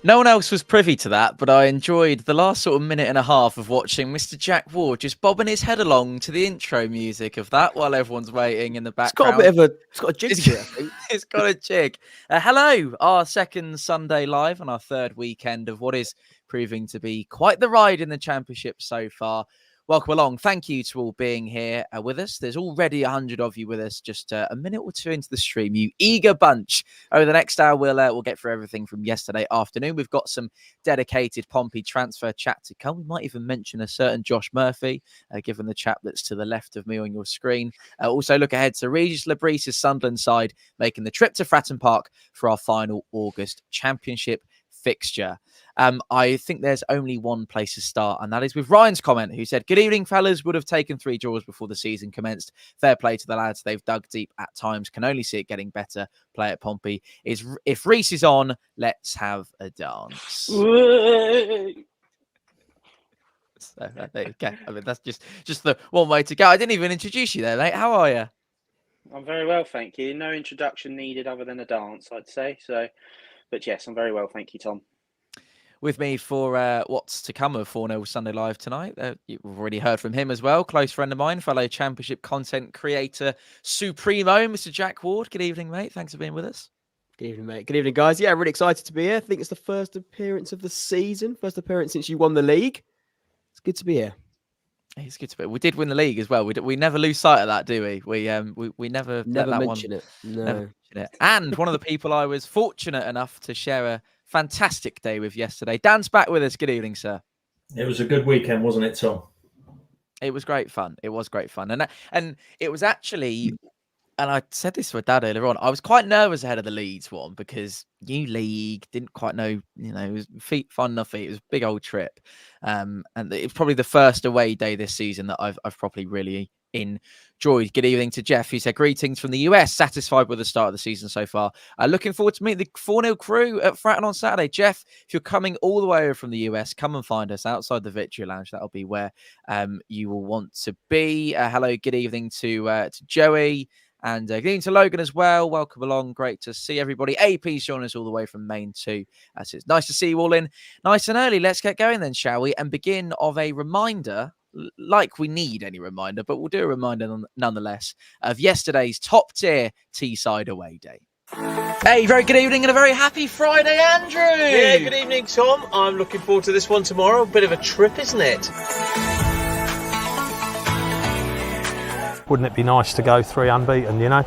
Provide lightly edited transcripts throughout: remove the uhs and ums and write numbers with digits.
No one else was privy to that, but I enjoyed the last sort of minute and a half of watching Mr. Jack Ward just bobbing his head along to the intro music of that while everyone's waiting in the background. It's got a jig to it, I think. It's got a jig. Hello, our second Sunday live on our third weekend of what is proving to be quite the ride in the Championship so far. Welcome along. Thank you to all being here with us. There's already 100 of you with us just a minute or two into the stream. You eager bunch. Over the next hour, we'll get through everything from yesterday afternoon. We've got some dedicated Pompey transfer chat to come. We might even mention a certain Josh Murphy, given the chap that's to the left of me on your screen. Also look ahead to Regis Lebris's Sunderland side making the trip to Fratton Park for our final August Championship fixture. I think there's only one place to start, and that is with Ryan's comment, who said, "Good evening, fellas. Would have taken 3 draws before the season commenced. Fair play to the lads. They've dug deep at times. Can only see it getting better. Play at Pompey. If Reese is on, let's have a dance." So, there you go. I mean, that's just the one way to go. I didn't even introduce you there, mate. How are you? I'm very well, thank you. No introduction needed other than a dance, I'd say. So, but yes, I'm very well, thank you, Tom. With me for what's to come of 4-0 Sunday Live tonight. You've already heard from him as well. Close friend of mine, fellow Championship content creator Supremo, Mr. Jack Ward. Good evening, mate. Thanks for being with us. Good evening, mate. Good evening, guys. Yeah, really excited to be here. I think it's the first appearance of the season. First appearance since you won the league. It's good to be here. It's good to be. We did win the league as well. We never lose sight of that, do we? We never let that mention one, it. No. Never mention it. And one of the people I was fortunate enough to share a fantastic day with yesterday. Dan's back with us. Good evening, sir. It was a good weekend, wasn't it, Tom? It was great fun. It was great fun. And it was actually, and I said this to my dad earlier on, I was quite nervous ahead of the Leeds one because new league, didn't quite know, it was fun enough. It was a big old trip. And it's probably the first away day this season that I've probably really enjoyed. Good evening to Jeff, who said, "Greetings from the US. Satisfied with the start of the season so far. Looking forward to meet the 4-0 crew at Fratton on Saturday." Jeff, if you're coming all the way over from the US, come and find us outside the Victory Lounge. That'll be where you will want to be. Hello, good evening to Joey. And good evening to Logan as well. Welcome along. Great to see everybody. AP's joining us all the way from Maine too. So it's nice to see you all in nice and early. Let's get going then, shall we? And begin of a reminder, like we need any reminder, but we'll do a reminder nonetheless, of yesterday's top tier Teeside away day. Hey, very good evening and a very happy Friday, Andrew. Yeah, good evening, Tom. I'm looking forward to this one tomorrow. A bit of a trip, isn't it? Wouldn't it be nice to go 3 unbeaten, you know?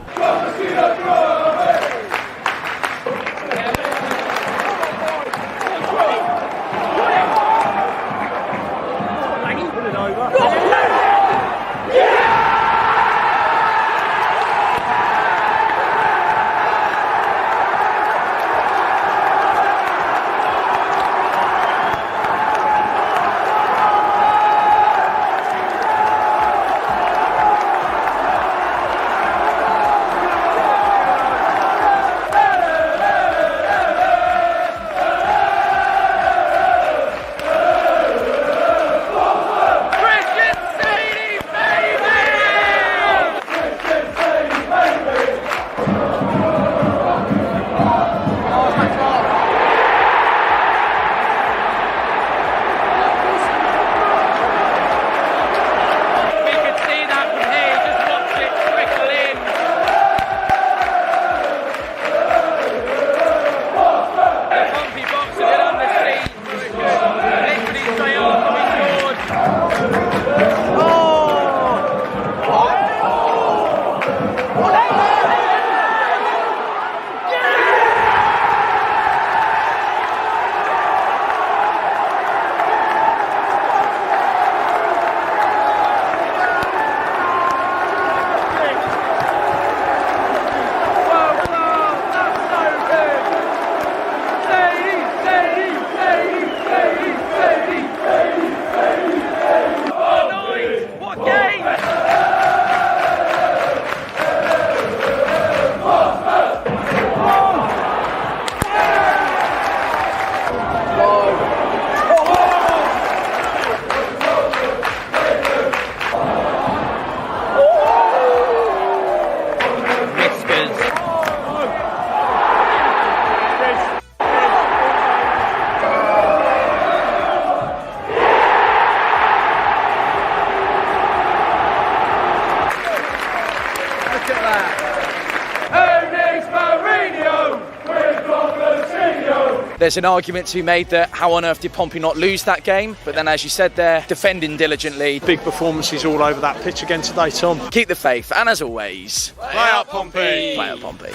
There's an argument to be made that how on earth did Pompey not lose that game? But then, as you said, they're defending diligently. Big performances all over that pitch again today, Tom. Keep the faith, and as always, Play out Pompey! play out Pompey.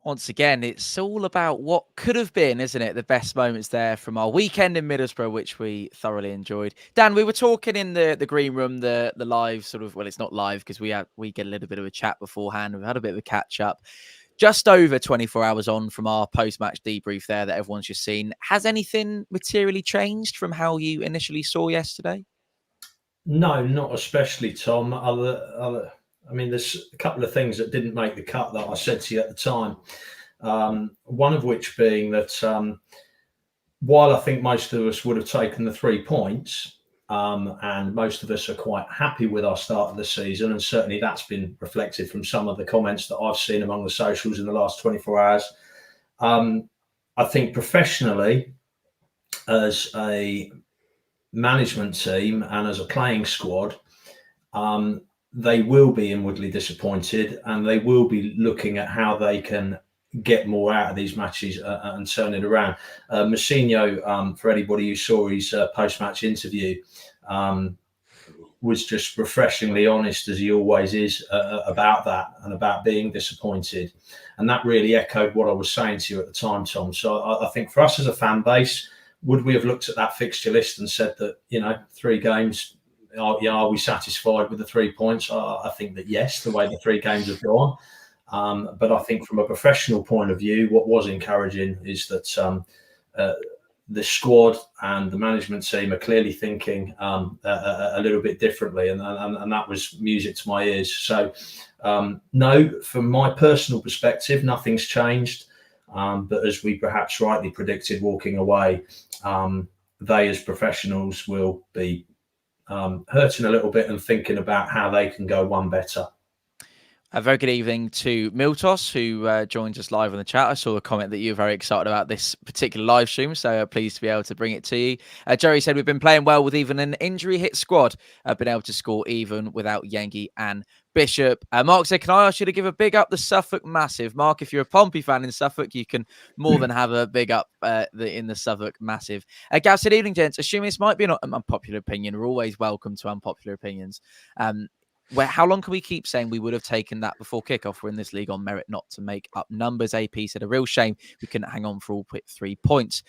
Once again, it's all about what could have been, isn't it? The best moments there from our weekend in Middlesbrough, which we thoroughly enjoyed. Dan, we were talking in the green room, the live sort of, well, it's not live because we get a little bit of a chat beforehand. We've had a bit of a catch up. Just over 24 hours on from our post-match debrief there that everyone's just seen. Has anything materially changed from how you initially saw yesterday? No, not especially, Tom. I mean, there's a couple of things that didn't make the cut that I said to you at the time. One of which being that while I think most of us would have taken the 3 points, and most of us are quite happy with our start of the season, and certainly that's been reflected from some of the comments that I've seen among the socials in the last 24 hours. I think professionally, as a management team and as a playing squad, they will be inwardly disappointed, and they will be looking at how they can get more out of these matches and turn it around. Mousinho, for anybody who saw his post-match interview, was just refreshingly honest, as he always is, about that and about being disappointed. And that really echoed what I was saying to you at the time, Tom. So I think for us as a fan base, would we have looked at that fixture list and said that, 3 games, are we satisfied with the 3 points? I think that yes, the way the 3 games have gone. But I think from a professional point of view, what was encouraging is that the squad and the management team are clearly thinking a little bit differently, and that was music to my ears. So no, from my personal perspective, nothing's changed. But as we perhaps rightly predicted walking away, they as professionals will be hurting a little bit and thinking about how they can go one better. A very good evening to Miltos, who joins us live on the chat. I saw a comment that you were very excited about this particular live stream, so pleased to be able to bring it to you. Jerry said, we've been playing well with even an injury-hit squad. Been able to score even without Yengi and Bishop. Mark said, can I ask you to give a big up the Suffolk Massive? Mark, if you're a Pompey fan in Suffolk, you can more than have a big up in the Suffolk Massive. Gav said, evening, gents. Assuming this might be an unpopular opinion, we're always welcome to unpopular opinions. How long can we keep saying we would have taken that before kickoff? We're in this league on merit, not to make up numbers. AP said, a real shame we couldn't hang on for all 3 points.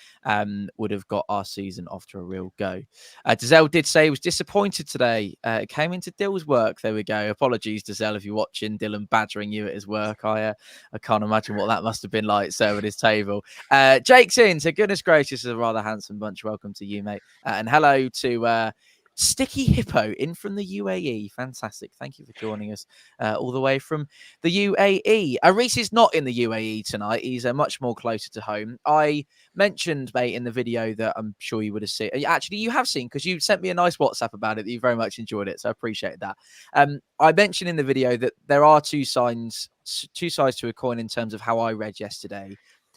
Would have got our season off to a real go. Dazelle did say he was disappointed today. It came into Dill's work. There we go. Apologies, Dazelle, if you're watching Dylan badgering you at his work. I can't imagine what that must have been like serving his table. Jake's in. So goodness gracious, is a rather handsome bunch. Welcome to you, mate. And hello to Sticky Hippo in from the UAE. Fantastic. Thank you for joining us all the way from the UAE. Reese is not in the UAE tonight. He's much more closer to home. I mentioned, mate, in the video that I'm sure you would have seen. Actually, you have seen because you sent me a nice WhatsApp about it that you very much enjoyed it. So I appreciate that. I mentioned in the video that there are two sides to a coin in terms of how I read yesterday.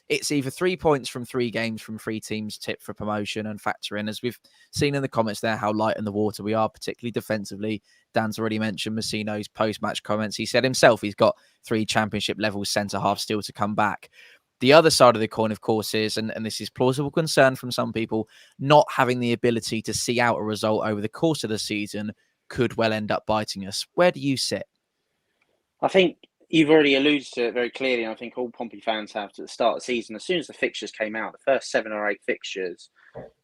It's either 3 points from 3 games from 3 teams tipped for promotion and factor in, as we've seen in the comments there, how light in the water we are, particularly defensively. Dan's already mentioned Mousinho's post-match comments. He said himself he's got 3 championship-level centre-halves still to come back. The other side of the coin, of course, is, and this is plausible concern from some people, not having the ability to see out a result over the course of the season could well end up biting us. Where do you sit? I think you've already alluded to it very clearly, and I think all Pompey fans have to the start of the season. As soon as the fixtures came out, the first 7 or 8 fixtures,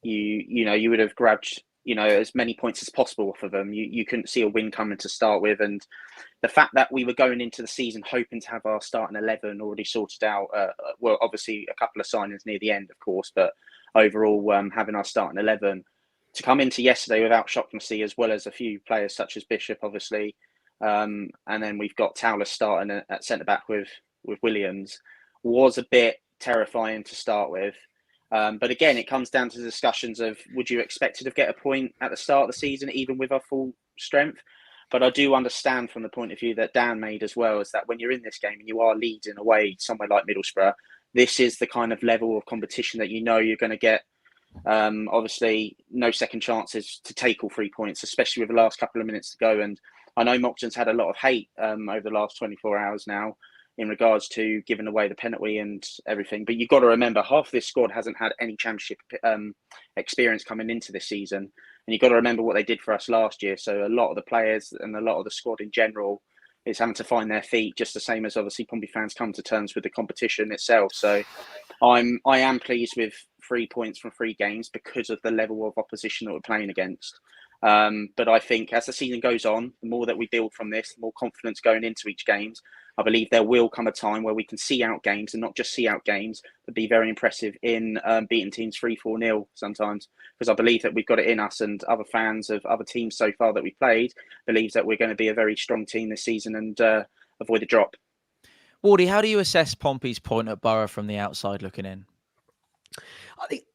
you would have grabbed as many points as possible off of them. You couldn't see a win coming to start with, and the fact that we were going into the season hoping to have our starting 11 already sorted out. Well, obviously a couple of signings near the end, of course, but overall having our starting 11 to come into yesterday without Shocknessy, as well as a few players such as Bishop, obviously. And then we've got Towler starting at centre-back with Williams, was a bit terrifying to start with. But again, it comes down to the discussions of, would you expect to get a point at the start of the season, even with our full strength? But I do understand from the point of view that Dan made as well, is that when you're in this game and you are leading away somewhere like Middlesbrough, this is the kind of level of competition that you're going to get. Obviously, no second chances to take all 3 points, especially with the last couple of minutes to go. And I know Moxon's had a lot of hate over the last 24 hours now in regards to giving away the penalty and everything. But you've got to remember, half this squad hasn't had any championship experience coming into this season. And you've got to remember what they did for us last year. So a lot of the players and a lot of the squad in general is having to find their feet, just the same as obviously Pompey fans come to terms with the competition itself. So I am pleased with 3 points from 3 games because of the level of opposition that we're playing against. But I think as the season goes on, the more that we build from this, the more confidence going into each game. I believe there will come a time where we can see out games, and not just see out games, but be very impressive in beating teams 3-4-0 sometimes. Because I believe that we've got it in us, and other fans of other teams so far that we've played believes that we're going to be a very strong team this season and avoid a drop. Wardy, how do you assess Pompey's point at Borough from the outside looking in?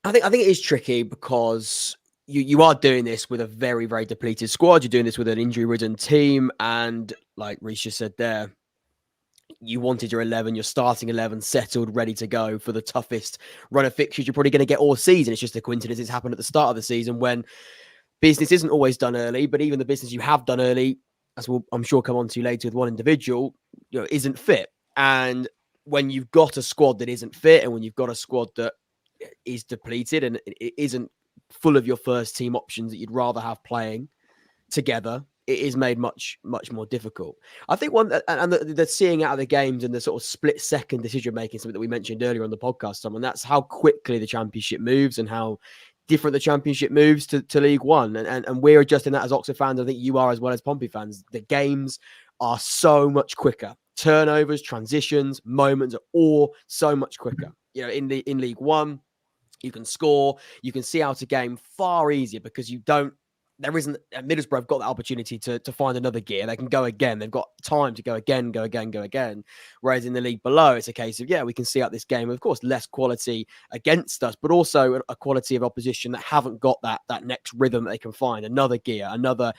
I think it is tricky because you are doing this with a very, very depleted squad. You're doing this with an injury-ridden team, and like Reece just said there, you wanted your 11, your starting 11 settled, ready to go for the toughest run of fixtures you're probably going to get all season. It's just a coincidence it's happened at the start of the season when business isn't always done early, but even the business you have done early, as we'll, I'm sure, come on to later with one individual, isn't fit. And when you've got a squad that isn't fit, and when you've got a squad that is depleted and it isn't full of your first team options that you'd rather have playing together, it is made much, much more difficult. I think the seeing out of the games and the sort of split second decision making, something that we mentioned earlier on the podcast, and that's how quickly the championship moves and how different the championship moves to League One. And we're adjusting that as Oxford fans. I think you are as well as Pompey fans. The games are so much quicker. Turnovers, transitions, moments are all so much quicker. In League One, you can score, you can see out a game far easier because Middlesbrough have got that opportunity to find another gear. They can go again. They've got time to go again. Whereas in the league below, it's a case of, we can see out this game. Of course, less quality against us, but also a quality of opposition that haven't got that next rhythm that they can find, another gear, another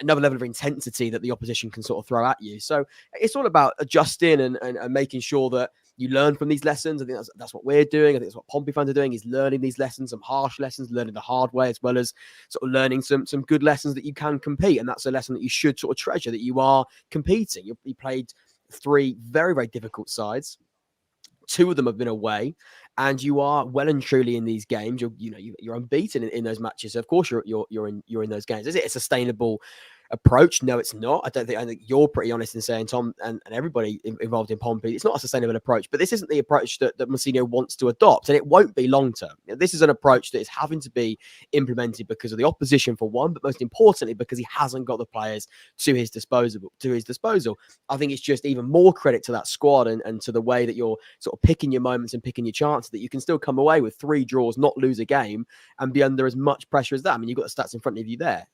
level of intensity that the opposition can sort of throw at you. So it's all about adjusting and making sure that you learn from these lessons. I think that's what we're doing. I think that's what Pompey fans are doing, is learning these lessons, some harsh lessons, learning the hard way, as well as sort of learning some good lessons that you can compete. And that's a lesson that you should sort of treasure, that you are competing. You played 3 very, very difficult sides. 2 of them have been away, and you are well and truly in these games. You're unbeaten in those matches. So of course, you're in those games. Is it a sustainable approach? No, it's not. I think you're pretty honest in saying, Tom, and everybody involved in Pompey, it's not a sustainable approach. But this isn't the approach that Mourinho wants to adopt, and it won't be long term. This is an approach that is having to be implemented because of the opposition, for one, but most importantly because he hasn't got the players to his disposal. I think it's just even more credit to that squad and to the way that you're sort of picking your moments and picking your chances, that you can still come away with 3 draws, not lose a game, and be under as much pressure as that. I mean, you've got the stats in front of you there.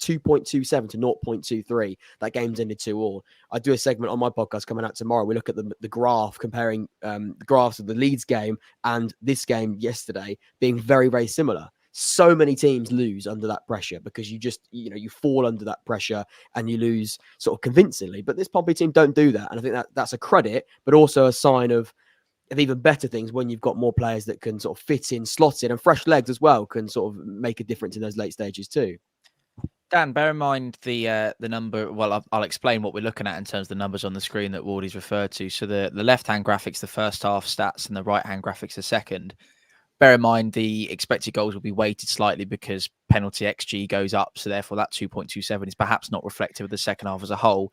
2.27 to 0.23. That game's ended 2-2. I do a segment on my podcast coming out tomorrow. We look at the graph, comparing the graphs of the Leeds game and this game yesterday being very, very similar. So many teams lose under that pressure because you just, you fall under that pressure and you lose sort of convincingly. But this Pompey team don't do that. And I think that's a credit, but also a sign of even better things when you've got more players that can sort of fit in, slot in, and fresh legs as well can sort of make a difference in those late stages too. Dan, bear in mind the number. Well, I'll explain what we're looking at in terms of the numbers on the screen that Wardy's referred to. So the left-hand graphics, the first half stats, and the right-hand graphics, the second. Bear in mind the expected goals will be weighted slightly because penalty XG goes up. So therefore that 2.27 is perhaps not reflective of the second half as a whole.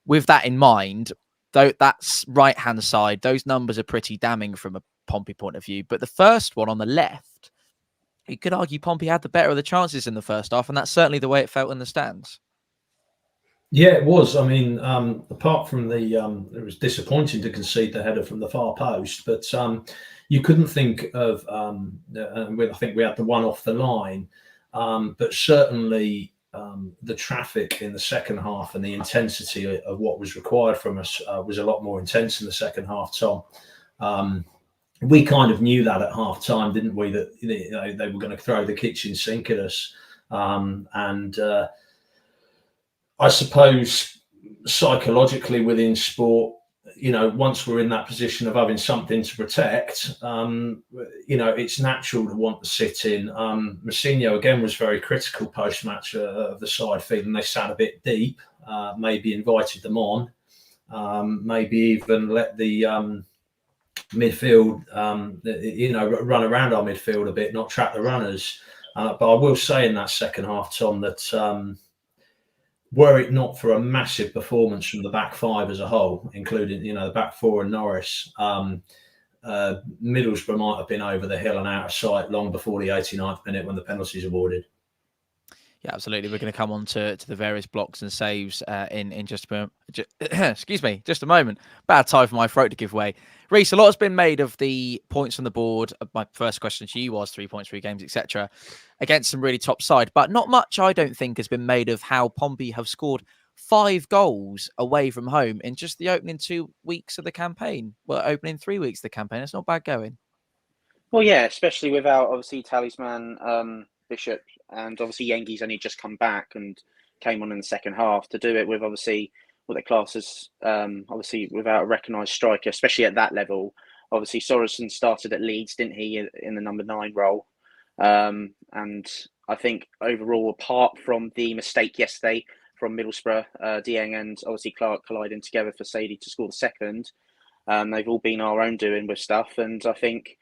With that in mind, though, that's right-hand side. Those numbers are pretty damning from a Pompey point of view. But the first one on the left, you could argue Pompey had the better of the chances in the first half, and that's certainly the way it felt in the stands. Yeah, it was. I mean, apart from it was disappointing to concede the header from the far post, but you couldn't think of, I think we had the one off the line, but certainly the traffic in the second half and the intensity of what was required from us was a lot more intense in the second half, Tom. We kind of knew that at half time, didn't we, that they were going to throw the kitchen sink at us. And I suppose psychologically within sport, once we're in that position of having something to protect, it's natural to want to sit in. Mourinho, again, was very critical post-match of the side, feeling they sat a bit deep. maybe invited them on, maybe even let the midfield, run around our midfield a bit, not trap the runners. But I will say in that second half, Tom, that were it not for a massive performance from the back five as a whole, including the back four and Norris, Middlesbrough might have been over the hill and out of sight long before the 89th minute when the penalties awarded. Yeah, absolutely. We're going to come on to the various blocks and saves in just a moment. Excuse me, just a moment. Bad time for my throat to give way. Reece, a lot has been made of the points on the board. My first question to you was 3 points, 3 games, etc. against some really top side, but not much, I don't think, has been made of how Pompey have scored 5 goals away from home in just the opening 2 weeks of the campaign. Well, opening 3 weeks of the campaign. It's not bad going. Well, yeah, especially without obviously Talisman, Bishop, and obviously Yengi's only just come back and came on in the second half. To do it with obviously what they class as obviously without a recognised striker, especially at that level. Obviously Sorensen started at Leeds, didn't he, in the number 9 role? And I think overall, apart from the mistake yesterday from Middlesbrough, Dieng and obviously Clark colliding together for Saydee to score the second, they've all been our own doing with stuff. And I think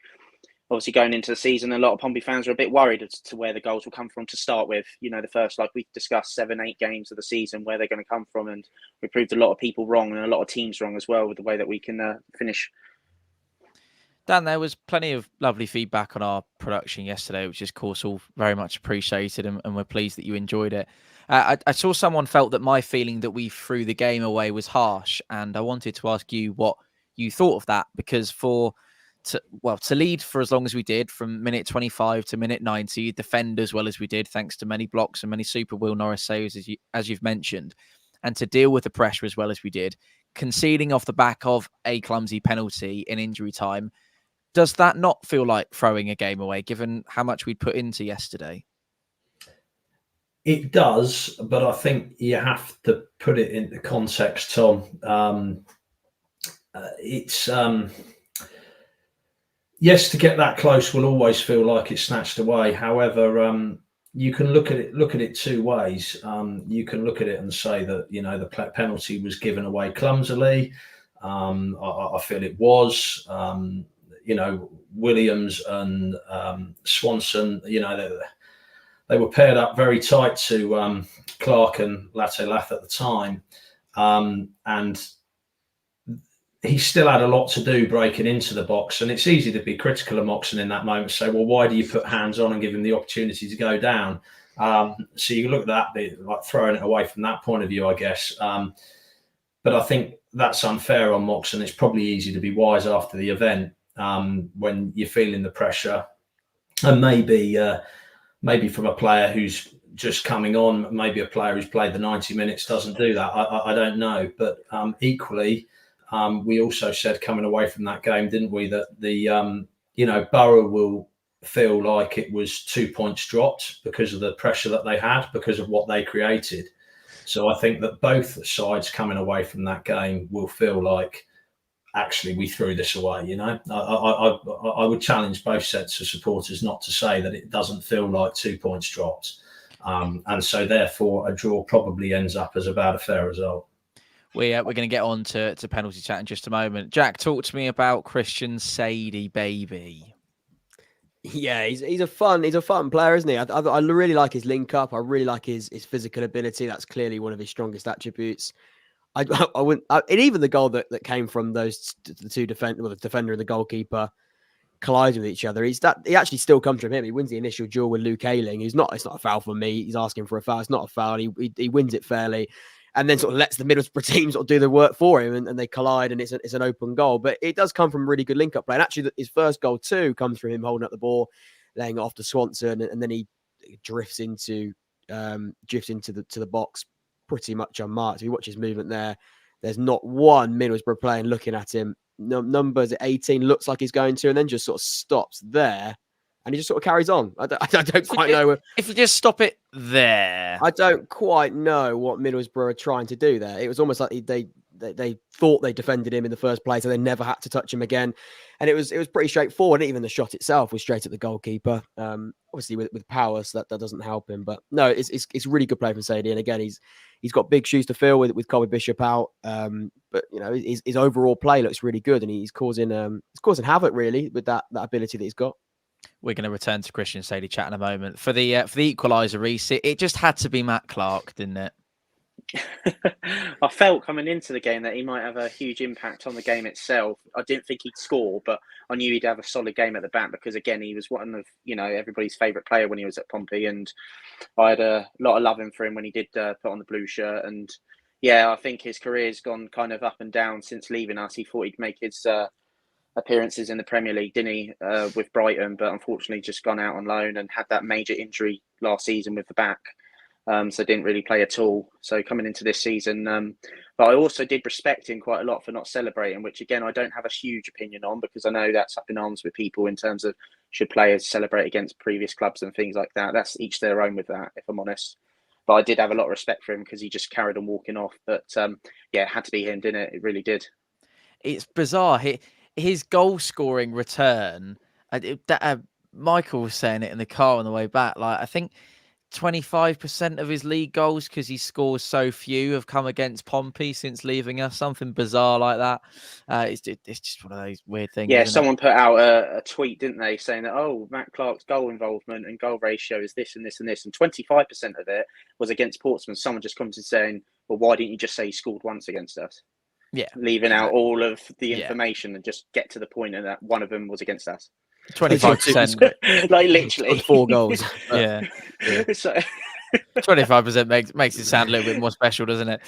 obviously going into the season, a lot of Pompey fans are a bit worried as to where the goals will come from to start with. The first, like we discussed, 7-8 games of the season, where they're going to come from. And we proved a lot of people wrong and a lot of teams wrong as well with the way that we can finish. Dan, there was plenty of lovely feedback on our production yesterday, which is, of course, all very much appreciated, and we're pleased that you enjoyed it. I saw someone felt that my feeling that we threw the game away was harsh, and I wanted to ask you what you thought of that, because to lead for as long as we did, from minute 25 to minute 90, defend as well as we did, thanks to many blocks and many super Will Norris saves, as you've mentioned, and to deal with the pressure as well as we did, conceding off the back of a clumsy penalty in injury time. Does that not feel like throwing a game away, given how much we'd put into yesterday? It does, but I think you have to put it into context, Tom. Yes, to get that close will always feel like it's snatched away. However, you can look at it 2 ways. You can look at it and say that the penalty was given away clumsily. I feel it was. Williams and Swanson, they were paired up very tight to Clark and Latte-Lath at the time. And he still had a lot to do breaking into the box. And it's easy to be critical of Moxon in that moment, say, well, why do you put hands on and give him the opportunity to go down? So you look at that, like throwing it away from that point of view, I guess. But I think that's unfair on Moxon. It's probably easy to be wise after the event. When you're feeling the pressure, and maybe from a player who's just coming on, maybe a player who's played the 90 minutes doesn't do that. I don't know, but equally, we also said coming away from that game, didn't we, that the Borough will feel like it was 2 points dropped because of the pressure that they had, because of what they created. So I think that both sides coming away from that game will feel like, actually, we threw this away. I would challenge both sets of supporters not to say that it doesn't feel like 2 points dropped. And so therefore a draw probably ends up as about a fair result. We're going to get on to penalty chat in just a moment. Jack, talk to me about Christian Saydee, baby. Yeah, he's a fun player, isn't he? I really like his link up. I really like his physical ability. That's clearly one of his strongest attributes. I wouldn't, and even the goal that came from the 2 the defender and the goalkeeper colliding with each other. He actually still comes from him. He wins the initial duel with Luke Ayling. It's not a foul for me. He's asking for a foul. It's not a foul. He wins it fairly, and then sort of lets the Middlesbrough team sort of do the work for him, and they collide, and it's an open goal. But it does come from really good link up play. And actually, his first goal too comes from him holding up the ball, laying it off to Swanson, and then he drifts into the box pretty much unmarked. If you watch his movement there's not one Middlesbrough player looking at him. Numbers at 18 looks like he's going to, and then just sort of stops there, and he just sort of carries on. I don't quite know. If you just stop it there. I don't quite know what Middlesbrough are trying to do there. It was almost like they they thought they defended him in the first place, and they never had to touch him again. And it was pretty straightforward. Even the shot itself was straight at the goalkeeper. Obviously with power, so that doesn't help him. But no, it's really good play from Saydee. And again, he's got big shoes to fill with Colby Bishop out. But you know, his overall play looks really good, and he's causing havoc really with that ability that he's got. We're going to return to Christian Saydee chat in a moment. For the equaliser, Reece, it just had to be Matt Clark, didn't it? I felt coming into the game that he might have a huge impact on the game itself. I didn't think he'd score, but I knew he'd have a solid game at the back because, again, he was one of everybody's favourite player when he was at Pompey, and I had a lot of loving for him when he did put on the blue shirt. And yeah, I think his career's gone kind of up and down since leaving us. He thought he'd make his appearances in the Premier League, didn't he, with Brighton, but unfortunately just gone out on loan and had that major injury last season with the back. So didn't really play at all. So coming into this season, but I also did respect him quite a lot for not celebrating, which again, I don't have a huge opinion on because I know that's up in arms with people in terms of should players celebrate against previous clubs and things like that. That's each their own with that, if I'm honest. But I did have a lot of respect for him because he just carried on walking off. But yeah, it had to be him, didn't it? It really did. It's bizarre. His goal scoring return, Michael was saying it in the car on the way back. Like, I think 25% of his league goals, because he scores so few, have come against Pompey since leaving us. Something bizarre like that. It's just one of those weird things. Yeah, someone put out a tweet, didn't they, saying that, oh, Matt Clark's goal involvement and goal ratio is this and this and this, and 25% of it was against Portsmouth. Someone just commented saying, well, why didn't you just say he scored once against us? Yeah, leaving out all of the information and just get to the point that one of them was against us. 25%, like literally 4 goals. Yeah. So 25% makes it sound a little bit more special, doesn't it?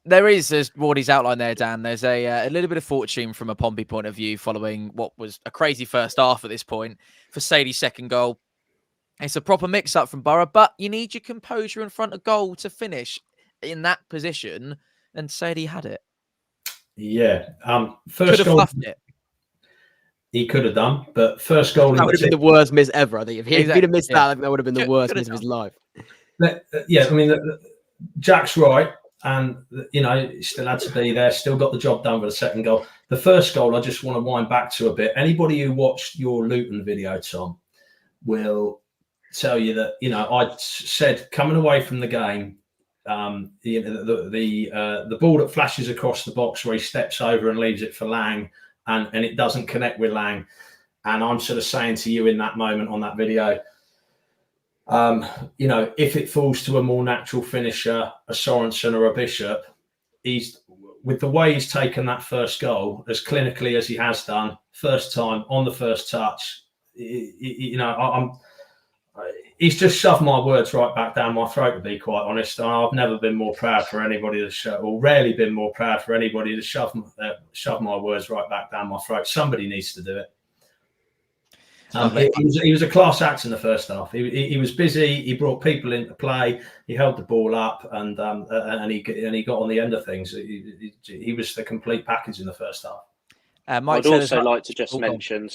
There is, as Wardy's outlined there, Dan, there's a little bit of fortune from a Pompey point of view following what was a crazy first half at this point for Saydee's second goal. It's a proper mix-up from Borough, but you need your composure in front of goal to finish in that position, and Saydee had it. Yeah. First could have goal, fluffed it. He could have done, but first goal... That would have been the worst miss ever, I think. If he'd have missed that, I think that would have been the worst miss of his life. Yeah, I mean, Jack's right, and, he still had to be there, still got the job done with the second goal. The first goal, I just want to wind back to a bit. Anybody who watched your Luton video, Tom, will tell you that, I said coming away from the game, the ball that flashes across the box where he steps over and leaves it for Lang, and it doesn't connect with Lang, and I'm sort of saying to you in that moment on that video, if it falls to a more natural finisher, a Sorensen or a Bishop, he's, with the way he's taken that first goal as clinically as he has done, first time on the first touch, he's just shoved my words right back down my throat, to be quite honest. I've never been more proud for anybody or rarely been more proud for anybody to shove my words right back down my throat. Somebody needs to do it. He was a class act in the first half. He was busy. He brought people into play. He held the ball up, and he got on the end of things. He was the complete package in the first half. I'd also like to just mention,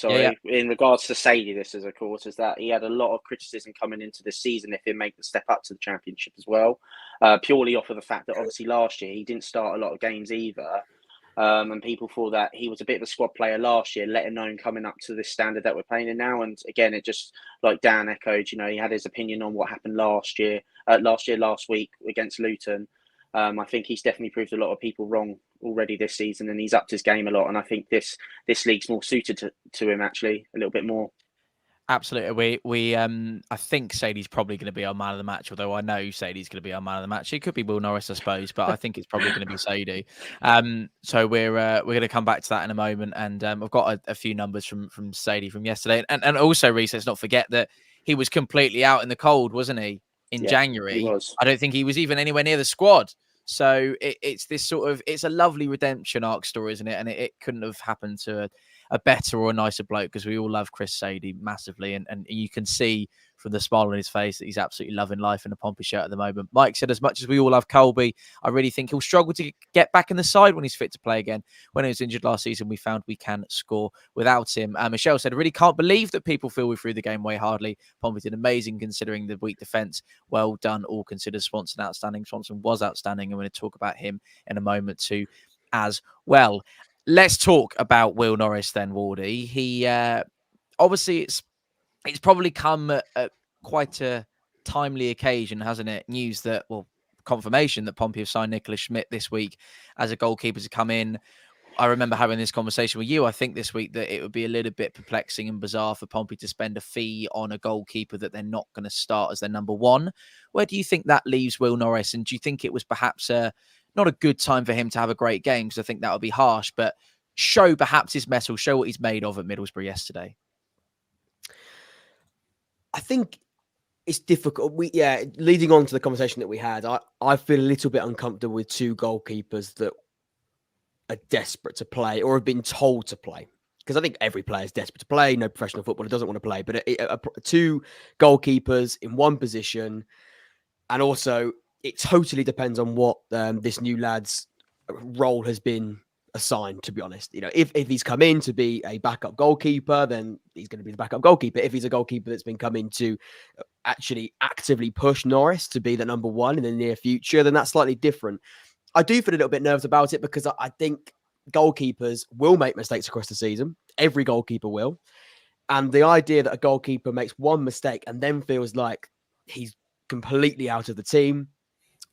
in regards to Saydee, this is, of course, is that he had a lot of criticism coming into this season if he'd make the step up to the Championship as well, purely off of the fact that obviously last year he didn't start a lot of games either, and people thought that he was a bit of a squad player last year, let alone coming up to this standard that we're playing in now. And again, it just, like Dan echoed, he had his opinion on what happened last week against Luton. I think he's definitely proved a lot of people wrong already this season, and he's upped his game a lot. And I think this league's more suited to him, actually, a little bit more. Absolutely. I think Saydee's probably going to be our man of the match, although I know Saydee's going to be our man of the match. It could be Will Norris, I suppose, but I think it's probably going to be Saydee. So we're going to come back to that in a moment. And I've got a few numbers from Saydee from yesterday. And also, Reece, let's not forget that he was completely out in the cold, wasn't he? In January. He was. I don't think he was even anywhere near the squad. So it's this sort of, it's a lovely redemption arc story, isn't it? And it couldn't have happened to a better or a nicer bloke, because we all love Chris Saydee massively. And you can see from the smile on his face that he's absolutely loving life in a Pompey shirt at the moment. Mike said, as much as we all love Colby, I really think he'll struggle to get back in the side when he's fit to play again. When he was injured last season, we found we can score without him. Michelle said, I really can't believe that people feel we threw the game away hardly. Pompey did amazing considering the weak defence. Well done, all considered. Swanson outstanding. Swanson was outstanding. I'm going to talk about him in a moment too. as well. Let's talk about Will Norris then, Wardy. He obviously it's probably come at quite a timely occasion, hasn't it? News that, well, confirmation that Pompey have signed Nicholas Schmidt this week as a goalkeeper to come in. I remember having this conversation with you, I think this week, that it would be a little bit perplexing and bizarre for Pompey to spend a fee on a goalkeeper that they're not going to start as their number one. Where do you think that leaves Will Norris? And do you think it was perhaps not a good time for him to have a great game? Because I think that would be harsh, but show perhaps his mettle, show what he's made of at Middlesbrough yesterday. I think it's difficult. Leading on to the conversation that we had, I feel a little bit uncomfortable with two goalkeepers that are desperate to play or have been told to play. Because I think every player is desperate to play. No professional footballer doesn't want to play. But two goalkeepers in one position, and also it totally depends on what this new lad's role has been assigned, to be honest. You know, if he's come in to be a backup goalkeeper, then he's going to be the backup goalkeeper. If he's a goalkeeper that's been coming to actually actively push Norris to be the number one in the near future, then that's slightly different. I do feel a little bit nervous about it because I think goalkeepers will make mistakes across the season. Every goalkeeper will. And the idea that a goalkeeper makes one mistake and then feels like he's completely out of the team,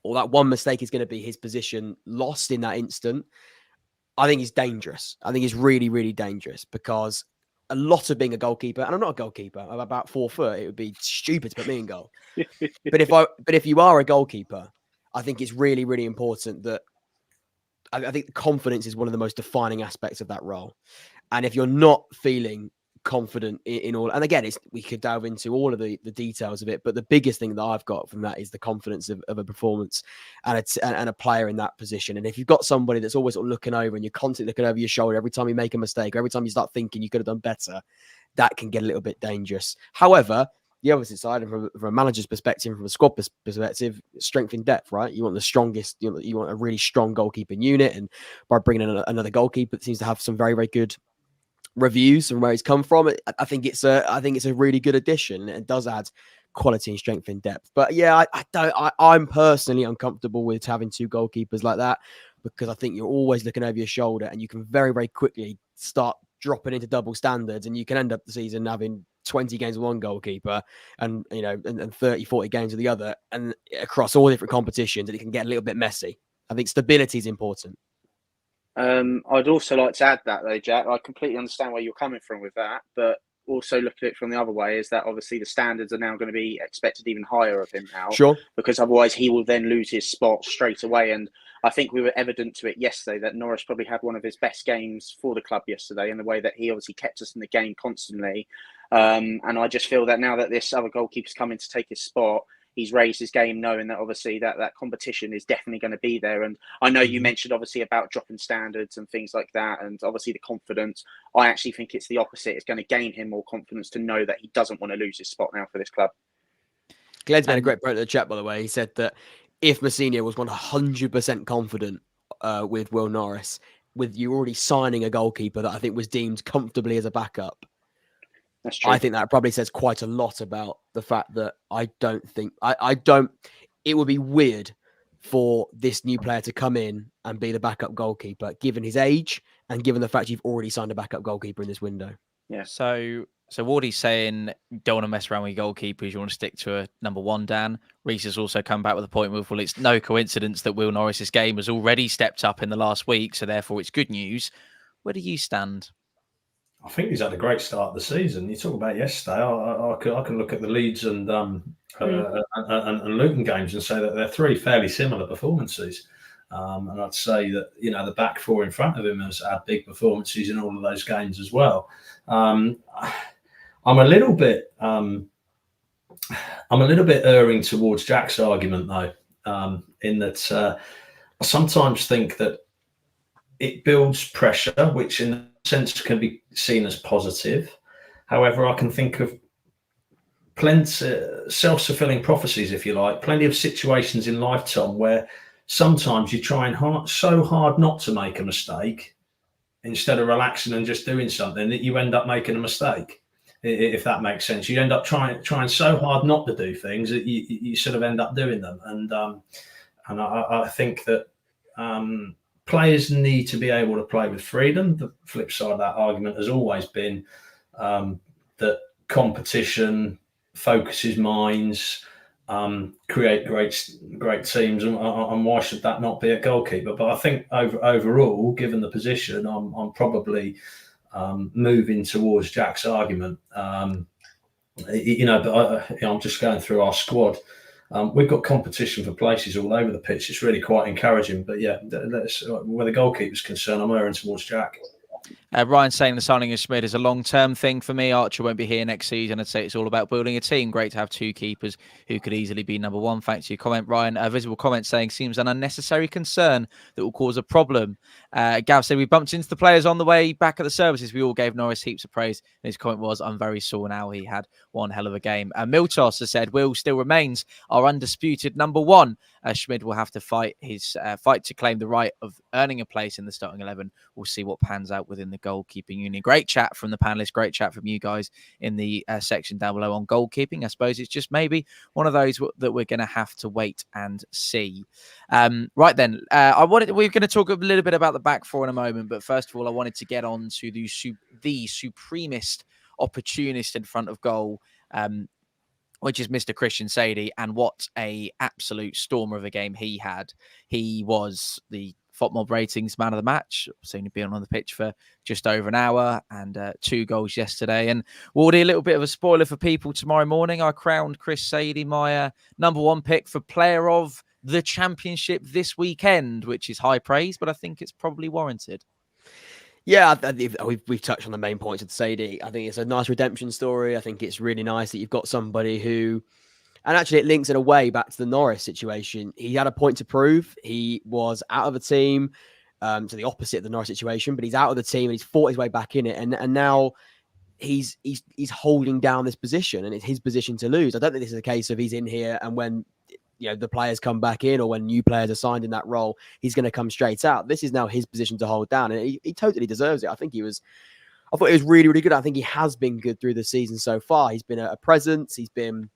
or that one mistake is going to be his position lost in that instant, I think is dangerous. I think it's really, really dangerous, because a lot of being a goalkeeper, and I'm not a goalkeeper, I'm about 4 foot. It would be stupid to put me in goal. But if you are a goalkeeper, I think it's really, really important that I think confidence is one of the most defining aspects of that role. And if you're not feeling confident in all, and again, we could delve into all of the details of it, but the biggest thing that I've got from that is the confidence of a performance and a player in that position. And if you've got somebody that's always sort of looking over and you're constantly looking over your shoulder every time you make a mistake, or every time you start thinking you could have done better, that can get a little bit dangerous. However, the opposite side, and from a manager's perspective, from a squad perspective, strength in depth, right? You want the strongest, you want a really strong goalkeeping unit, and by bringing in another goalkeeper that seems to have some very, very good reviews from where he's come from, I think it's a really good addition. It does add quality and strength in depth. But yeah, I'm personally uncomfortable with having two goalkeepers like that, because I think you're always looking over your shoulder, and you can very, very quickly start dropping into double standards, and you can end up the season having 20 games with one goalkeeper and 30, 40 games with the other, and across all different competitions, and it can get a little bit messy. I think stability is important. I'd also like to add that, though, Jack, I completely understand where you're coming from with that, but also look at it from the other way, is that obviously the standards are now going to be expected even higher of him now. Sure. Because otherwise he will then lose his spot straight away. And I think we were evident to it yesterday that Norris probably had one of his best games for the club yesterday, in the way that he obviously kept us in the game constantly. And I just feel that now that this other goalkeeper's coming to take his spot, he's raised his game, knowing that obviously that competition is definitely going to be there. And I know you mentioned obviously about dropping standards and things like that, and obviously the confidence. I actually think it's the opposite. It's going to gain him more confidence to know that he doesn't want to lose his spot now for this club. Glenn's made a great point in the chat, by the way. He said that if Mousinho was 100% confident with Will Norris, with you already signing a goalkeeper that I think was deemed comfortably as a backup, that's true. I think that probably says quite a lot about the fact that I don't, it would be weird for this new player to come in and be the backup goalkeeper, given his age and given the fact you've already signed a backup goalkeeper in this window. Yeah. So Wardy's saying don't want to mess around with your goalkeepers, you want to stick to a number one, Dan. Reece has also come back with a point with, well, it's no coincidence that Will Norris's game has already stepped up in the last week, so therefore it's good news. Where do you stand? I think he's had a great start of the season. You talk about yesterday. I can look at the Leeds and Luton games and say that they're three fairly similar performances. And I'd say that the back four in front of him has had big performances in all of those games as well. I'm a little bit erring towards Jack's argument, though, in that I sometimes think that it builds pressure, which in a sense can be seen as positive. However, I can think of plenty self-fulfilling prophecies, if you like, plenty of situations in life, Tom, where sometimes you're trying so hard not to make a mistake, instead of relaxing and just doing something, that you end up making a mistake. If that makes sense, you end up trying so hard not to do things that you sort of end up doing them. And I think that players need to be able to play with freedom. The flip side of that argument has always been that competition focuses minds, create great teams, and why should that not be a goalkeeper? But I think overall, given the position, I'm probably moving towards Jack's argument. But I'm just going through our squad. We've got competition for places all over the pitch. It's really quite encouraging. But yeah, where the goalkeeper's concerned, I'm erring towards Jack. Ryan saying the signing of Schmid is a long-term thing for me. Archer won't be here next season. I'd say it's all about building a team. Great to have two keepers who could easily be number one. Thanks to your comment, Ryan. A visible comment saying seems an unnecessary concern that will cause a problem. Gav said we bumped into the players on the way back at the services. We all gave Norris heaps of praise. And his comment was, I'm very sore now. He had one hell of a game. Miltos has said Will still remains our undisputed number one. Schmid will have to fight to claim the right of earning a place in the starting 11. We'll see what pans out within the goalkeeping union. Great chat from the panelists. Great chat from you guys in the section down below on goalkeeping. I suppose it's just maybe one of those that we're going to have to wait and see. Right then, we're going to talk a little bit about the back four in a moment. But first of all, I wanted to get on to the supremest opportunist in front of goal, which is Mr. Christian Saydee, and what a absolute stormer of a game he had. He was the FOTMob ratings man of the match, soon being on the pitch for just over an hour, and 2 goals yesterday. And Wardy, a little bit of a spoiler for people tomorrow morning. I crowned Chris Saydee my number one pick for player of the championship this weekend, which is high praise, but I think it's probably warranted. Yeah, we've touched on the main points of Saydee. I think it's a nice redemption story. I think it's really nice that you've got somebody who, and actually it links in a way back to the Norris situation. He had a point to prove. He was out of the team, so the opposite of the Norris situation, but he's out of the team and he's fought his way back in it. And now he's holding down this position, and it's his position to lose. I don't think this is a case of he's in here and when the players come back in or when new players are signed in that role, he's going to come straight out. This is now his position to hold down, and he totally deserves it. I thought he was really, really good. I think he has been good through the season so far. He's been a presence. He's been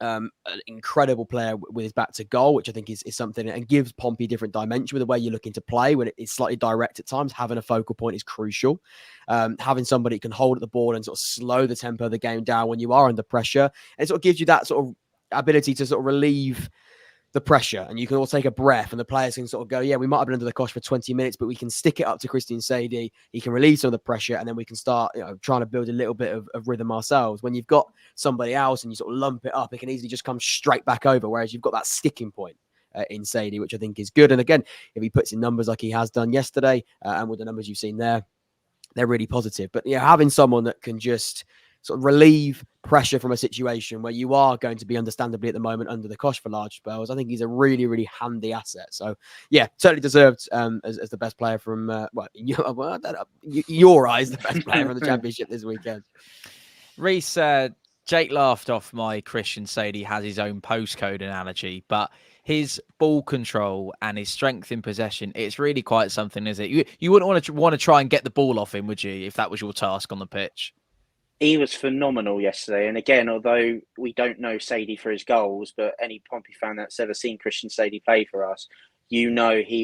an incredible player with his back to goal, which I think is something and gives Pompey a different dimension with the way you're looking to play when it's slightly direct at times. Having a focal point is crucial. Having somebody who can hold at the ball and sort of slow the tempo of the game down when you are under pressure, and it sort of gives you that sort of ability to sort of relieve the pressure, and you can all take a breath, and the players can sort of go, yeah, we might have been under the cosh for 20 minutes, but we can stick it up to Christian Saydee. He can relieve some of the pressure, and then we can start trying to build a little bit of rhythm ourselves. When you've got somebody else and you sort of lump it up, it can easily just come straight back over, whereas you've got that sticking point in Saydee, which I think is good. And again, if he puts in numbers like he has done yesterday, and with the numbers you've seen there, they're really positive. But having someone that can just sort of relieve pressure from a situation where you are going to be understandably at the moment under the cosh for large spells, I think he's a really, really handy asset. So yeah, certainly deserved as the best player from your eyes, the best player from the championship this weekend. Reese, Jake laughed off my Christian Saydee has his own postcode analogy, but his ball control and his strength in possession, it's really quite something, is it? You wouldn't want to try and get the ball off him, would you, if that was your task on the pitch? He was phenomenal yesterday. And again, although we don't know Saydee for his goals, but any Pompey fan that's ever seen Christian Saydee play for us, he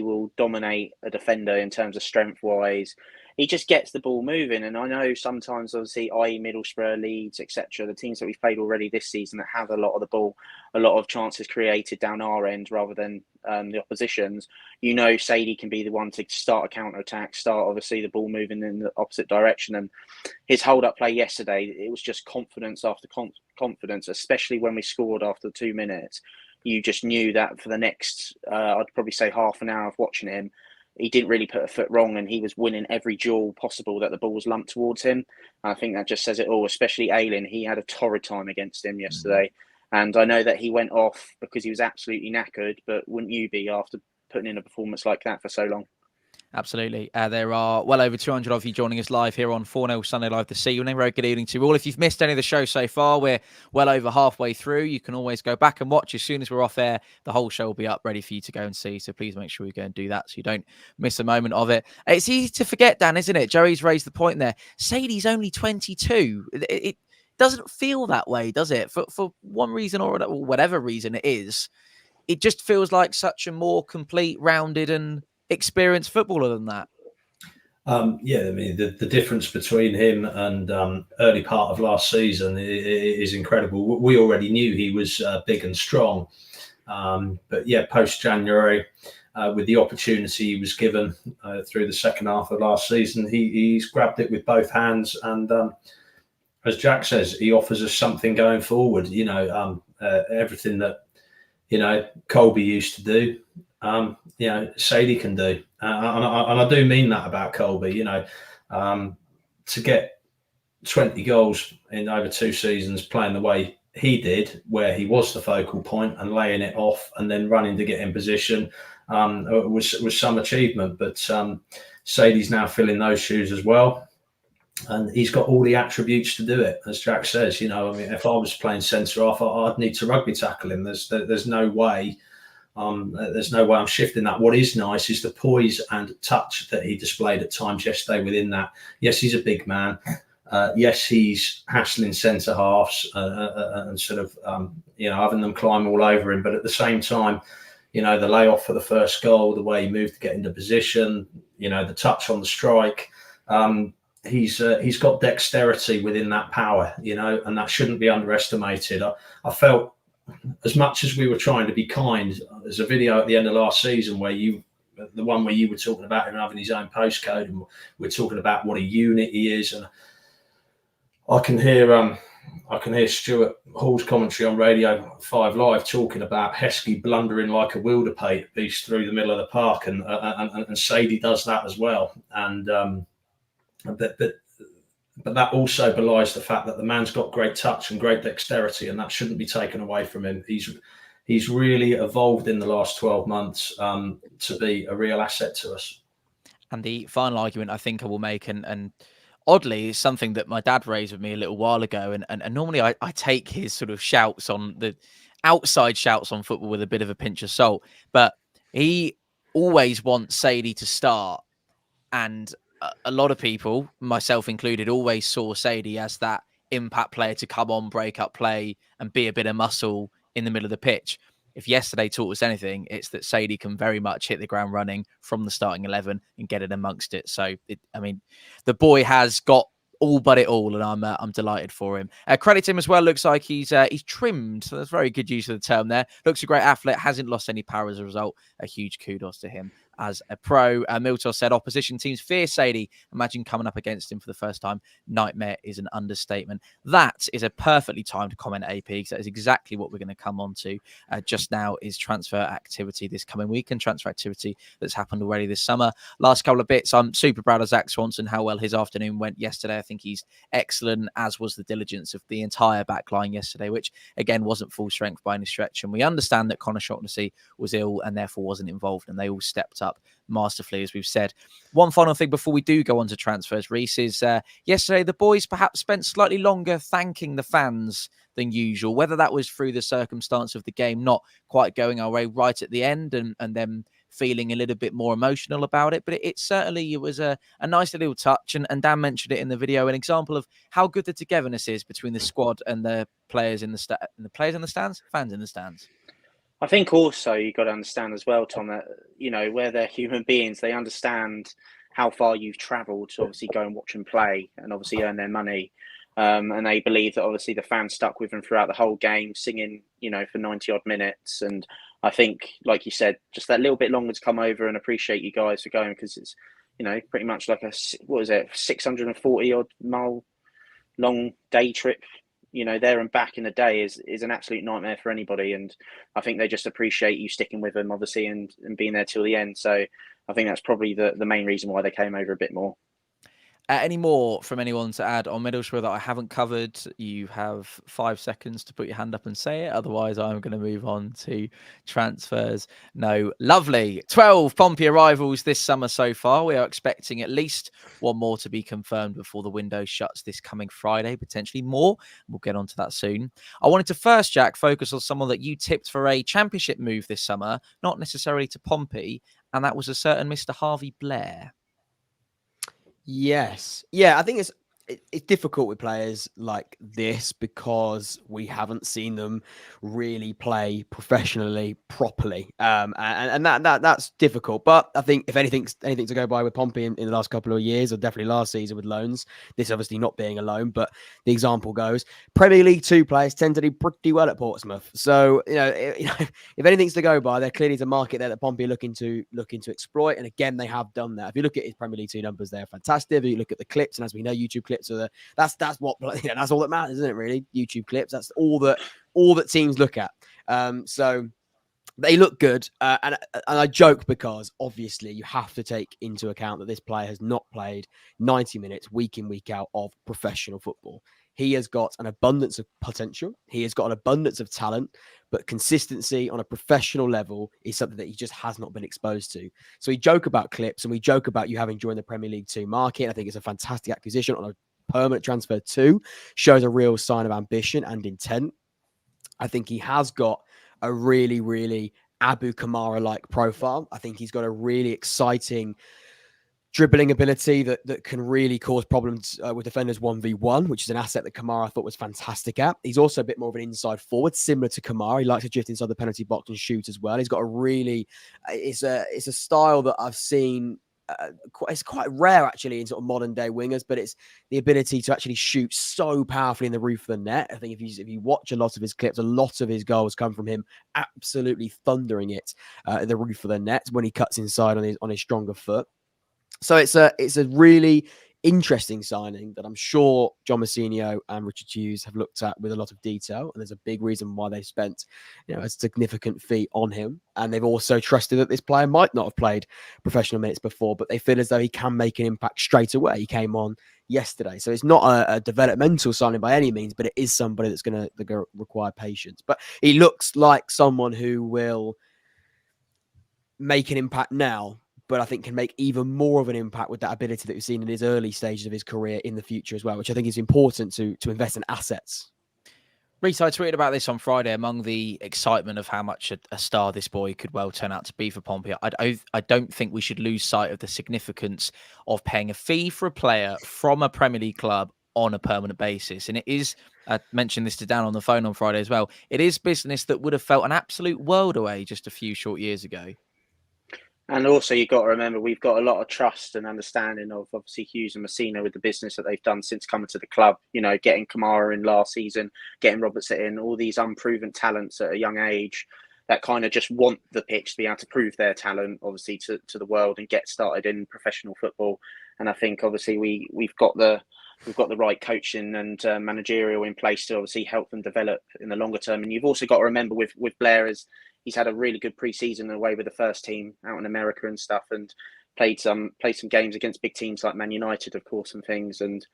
will dominate a defender in terms of strength-wise. He just gets the ball moving. And I know sometimes, obviously, i.e. Middlesbrough, Leeds, etc., the teams that we've played already this season that have a lot of the ball, a lot of chances created down our end rather than the opposition's. Saydee can be the one to start a counter-attack, start, obviously, the ball moving in the opposite direction. And his hold-up play yesterday, it was just confidence after confidence, especially when we scored after 2 minutes. You just knew that for the next, I'd probably say half an hour of watching him, he didn't really put a foot wrong, and he was winning every duel possible that the ball was lumped towards him. And I think that just says it all, especially Aylin. He had a torrid time against him yesterday. And I know that he went off because he was absolutely knackered, but wouldn't you be after putting in a performance like that for so long? Absolutely. There are well over 200 of you joining us live here on 4-0 Sunday Live this evening. Very good evening to you all. If you've missed any of the show so far, we're well over halfway through. You can always go back and watch. As soon as we're off air, the whole show will be up ready for you to go and see. So please make sure you go and do that so you don't miss a moment of it. It's easy to forget, Dan, isn't it? Joey's raised the point there. Saydee's only 22. It doesn't feel that way, does it? For one reason or whatever reason it is, it just feels like such a more complete, rounded and experienced footballer than that. Yeah, I mean, the difference between him and early part of last season is incredible. We already knew he was big and strong. But yeah, post-January, with the opportunity he was given through the second half of last season, he's grabbed it with both hands. And as Jack says, he offers us something going forward. Everything that, Colby used to do, Saydee can do. And I do mean that about Colby, to get 20 goals in over 2 seasons playing the way he did, where he was the focal point and laying it off and then running to get in position, was some achievement. But Saydee's now filling those shoes as well. And he's got all the attributes to do it, as Jack says. If I was playing centre off, I'd need to rugby tackle him. There's no way. There's no way I'm shifting that. What is nice is the poise and touch that he displayed at times yesterday within that. Yes, he's a big man. Yes, he's hassling centre halves and sort of, having them climb all over him. But at the same time, the layoff for the first goal, the way he moved to get into position, the touch on the strike. He's got dexterity within that power, and that shouldn't be underestimated. I felt, as much as we were trying to be kind, there's a video at the end of last season where you were talking about him having his own postcode, and we're talking about what a unit he is. And I can hear Stuart Hall's commentary on Radio 5 Live talking about Heskey blundering like a wildebeest through the middle of the park, and Saydee does that as well. And but that also belies the fact that the man's got great touch and great dexterity, and that shouldn't be taken away from him. He's really evolved in the last 12 months to be a real asset to us. And the final argument I think I will make, and oddly, is something that my dad raised with me a little while ago, and normally I take his sort of shouts on the outside shouts on football with a bit of a pinch of salt, but he always wants Saydee to start, and a lot of people, myself included, always saw Saydee as that impact player to come on, break up play, and be a bit of muscle in the middle of the pitch. If yesterday taught us anything, it's that Saydee can very much hit the ground running from the starting 11 and get it amongst it. So, the boy has got all but it all, and I'm delighted for him. Credit to him as well. Looks like he's trimmed. So that's very good use of the term there. Looks a great athlete. Hasn't lost any power as a result. A huge kudos to him as a pro. Mitroi said opposition teams fear Saydee. Imagine coming up against him for the first time. Nightmare is an understatement. That is a perfectly timed comment, AP, because that is exactly what we're going to come on to just now, is transfer activity this coming week and transfer activity that's happened already this summer. Last couple of bits, I'm super proud of Zach Swanson, how well his afternoon went yesterday. I think he's excellent, as was the diligence of the entire back line yesterday, which again wasn't full strength by any stretch. And we understand that Connor Shaughnessy was ill and therefore wasn't involved, and they all stepped up masterfully, as we've said. One final thing before we do go on to transfers, Reese, is yesterday the boys perhaps spent slightly longer thanking the fans than usual, whether that was through the circumstance of the game not quite going our way right at the end and then feeling a little bit more emotional about it. But it certainly was a nice little touch. And Dan mentioned it in the video, an example of how good the togetherness is between the squad and the players in the stands, fans in the stands. I think also you've got to understand as well, Tom, that, where they're human beings, they understand how far you've travelled to obviously go and watch them play and obviously earn their money. And they believe that obviously the fans stuck with them throughout the whole game, singing, for 90 odd minutes. And I think, like you said, just that little bit longer to come over and appreciate you guys for going, because it's, pretty much like 640 odd mile long day trip, there and back in a day is an absolute nightmare for anybody. And I think they just appreciate you sticking with them, obviously, and being there till the end. So I think that's probably the main reason why they came over a bit more. Any more from anyone to add on Middlesbrough that I haven't covered? You have 5 seconds to put your hand up and say it. Otherwise, I'm going to move on to transfers. No, lovely. 12 Pompey arrivals this summer so far. We are expecting at least one more to be confirmed before the window shuts this coming Friday, potentially more. We'll get onto that soon. I wanted to first, Jack, focus on someone that you tipped for a championship move this summer, not necessarily to Pompey, and that was a certain Mr. Harvey Blair. Yes. Yeah, I think it's difficult with players like this because we haven't seen them really play professionally properly, and that's difficult. But I think if anything to go by with Pompey in the last couple of years, or definitely last season with loans, this obviously not being a loan, but the example goes, Premier League 2 players tend to do pretty well at Portsmouth. So if anything's to go by, there clearly is a market there that Pompey are looking to exploit, and again they have done that. If you look at his Premier League 2 numbers, they're fantastic. If you look at the clips, and as we know, YouTube clips are that's what that's all that matters, isn't it? Really, YouTube clips. That's all that teams look at. So they look good, and I joke because obviously you have to take into account that this player has not played 90 minutes week in, week out of professional football. He has got an abundance of potential. He has got an abundance of talent, but consistency on a professional level is something that he just has not been exposed to. So we joke about clips and we joke about you having joined the Premier League 2 market. I think it's a fantastic acquisition on a permanent transfer too. Shows a real sign of ambition and intent. I think he has got a really, really Abu Kamara-like profile. I think he's got a really exciting dribbling ability that can really cause problems with defenders 1v1, which is an asset that Kamara I thought was fantastic at. He's also a bit more of an inside forward, similar to Kamara. He likes to drift inside the penalty box and shoot as well. He's got a really, it's a style that I've seen. It's quite rare actually in sort of modern day wingers, but it's the ability to actually shoot so powerfully in the roof of the net. I think if you watch a lot of his clips, a lot of his goals come from him absolutely thundering it in the roof of the net when he cuts inside on his stronger foot. So it's a really interesting signing that I'm sure John Mousinho and Richard Hughes have looked at with a lot of detail, and there's a big reason why they've spent a significant fee on him, and they've also trusted that this player might not have played professional minutes before, but they feel as though he can make an impact straight away. He came on yesterday, so it's not a developmental signing by any means, but it is somebody that's going to require patience. But he looks like someone who will make an impact now, but I think can make even more of an impact with that ability that we've seen in his early stages of his career in the future as well, which I think is important to invest in assets. Reese, I tweeted about this on Friday among the excitement of how much a star this boy could well turn out to be for Pompey. I don't think we should lose sight of the significance of paying a fee for a player from a Premier League club on a permanent basis. And it is, I mentioned this to Dan on the phone on Friday as well, it is business that would have felt an absolute world away just a few short years ago. And also, you've got to remember, we've got a lot of trust and understanding of obviously Hughes and Mousinho with the business that they've done since coming to the club. Getting Kamara in last season, getting Robertson in, all these unproven talents at a young age that kind of just want the pitch to be able to prove their talent, obviously, to the world and get started in professional football. And I think obviously we've got the right coaching and managerial in place to obviously help them develop in the longer term. And you've also got to remember with Blair, as he's had a really good pre-season away with the first team out in America and stuff, and played some games against big teams like Man United, of course, and things. And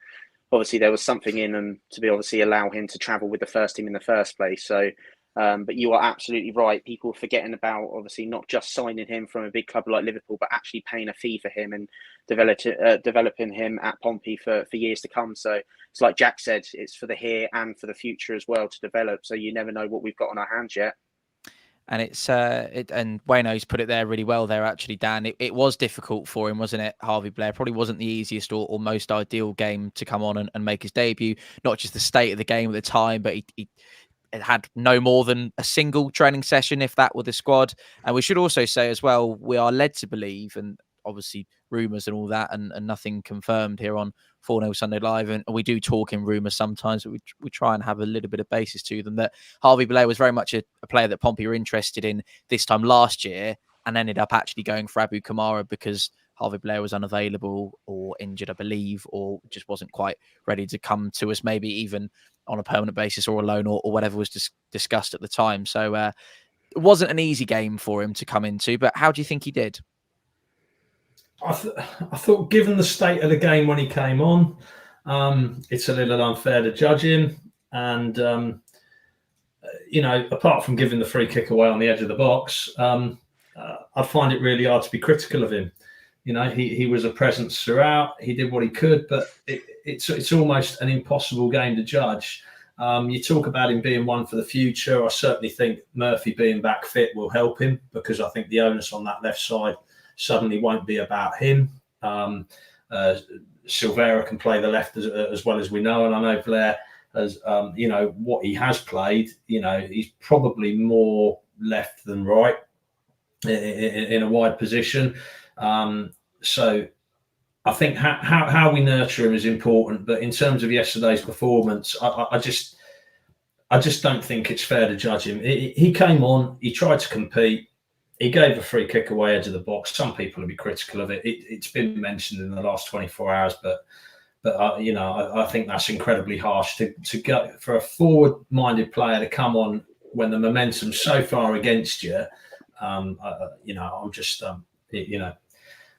obviously there was something in him to be obviously allow him to travel with the first team in the first place. So, but you are absolutely right. People are forgetting about obviously not just signing him from a big club like Liverpool, but actually paying a fee for him and developing him at Pompey for years to come. So it's like Jack said, it's for the here and for the future as well to develop. So you never know what we've got on our hands yet. And it's and Wayno's put it there really well there, actually, Dan. It was difficult for him, wasn't it, Harvey Blair? Probably wasn't the easiest or most ideal game to come on and make his debut. Not just the state of the game at the time, but he had no more than a single training session, if that were the squad. And we should also say as well, we are led to believe, and obviously rumours and all that, and nothing confirmed here on 4-0 Sunday Live, and we do talk in rumours sometimes, but we try and have a little bit of basis to them, that Harvey Blair was very much a player that Pompey were interested in this time last year, and ended up actually going for Abu Kamara because Harvey Blair was unavailable or injured, I believe, or just wasn't quite ready to come to us, maybe even on a permanent basis or a loan or whatever was discussed at the time. So it wasn't an easy game for him to come into, but how do you think he did? I thought, given the state of the game when he came on, it's a little unfair to judge him. And, apart from giving the free kick away on the edge of the box, I find it really hard to be critical of him. He was a presence throughout. He did what he could, but it's almost an impossible game to judge. You talk about him being one for the future. I certainly think Murphy being back fit will help him, because I think the onus on that left side suddenly won't be about him. Silvera can play the left as well as we know, and I know Blair as what he has played. He's probably more left than right in a wide position. So I think how we nurture him is important. But in terms of yesterday's performance, I just don't think it's fair to judge him. He came on, he tried to compete, he gave a free kick away edge of the box. Some people will be critical of it. It's been mentioned in the last 24 hours, but I think that's incredibly harsh to go for a forward-minded player to come on when the momentum's so far against you. I'm just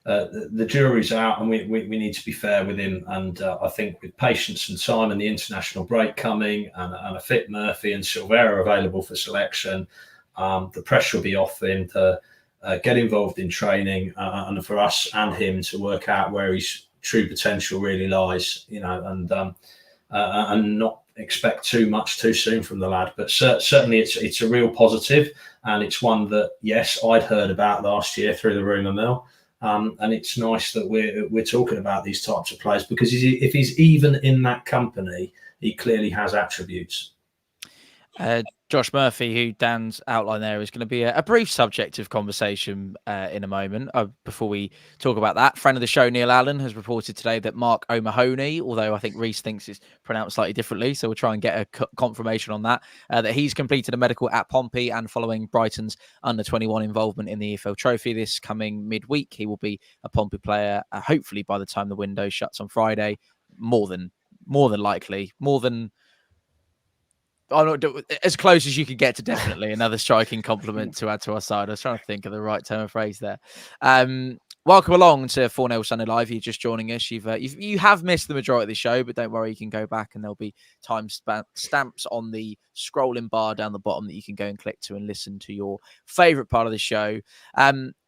the jury's out, and we need to be fair with him. And I think with patience and time, and the international break coming, and a fit Murphy and Silvera available for selection, the pressure will be off him to get involved in training, and for us and him to work out where his true potential really lies. And not expect too much too soon from the lad. But certainly, it's a real positive, and it's one that yes, I'd heard about last year through the rumour mill. And it's nice that we're talking about these types of players, because if he's even in that company, he clearly has attributes. Josh Murphy, who Dan's outlined there, is going to be a brief subject of conversation in a moment. Before we talk about that, friend of the show, Neil Allen, has reported today that Mark O'Mahony, although I think Reese thinks it's pronounced slightly differently, so we'll try and get a confirmation on that, that he's completed a medical at Pompey, and following Brighton's under-21 involvement in the EFL Trophy this coming midweek, he will be a Pompey player, hopefully by the time the window shuts on Friday. More than likely, I'm not as close as you could get to definitely. Another striking compliment to add to our side. I was trying to think of the right term of phrase there. Welcome along to 4-0 Sunday Live. You're just joining us. You have missed the majority of the show, but don't worry, you can go back and there'll be time stamps on the scrolling bar down the bottom that you can go and click to and listen to your favourite part of the show.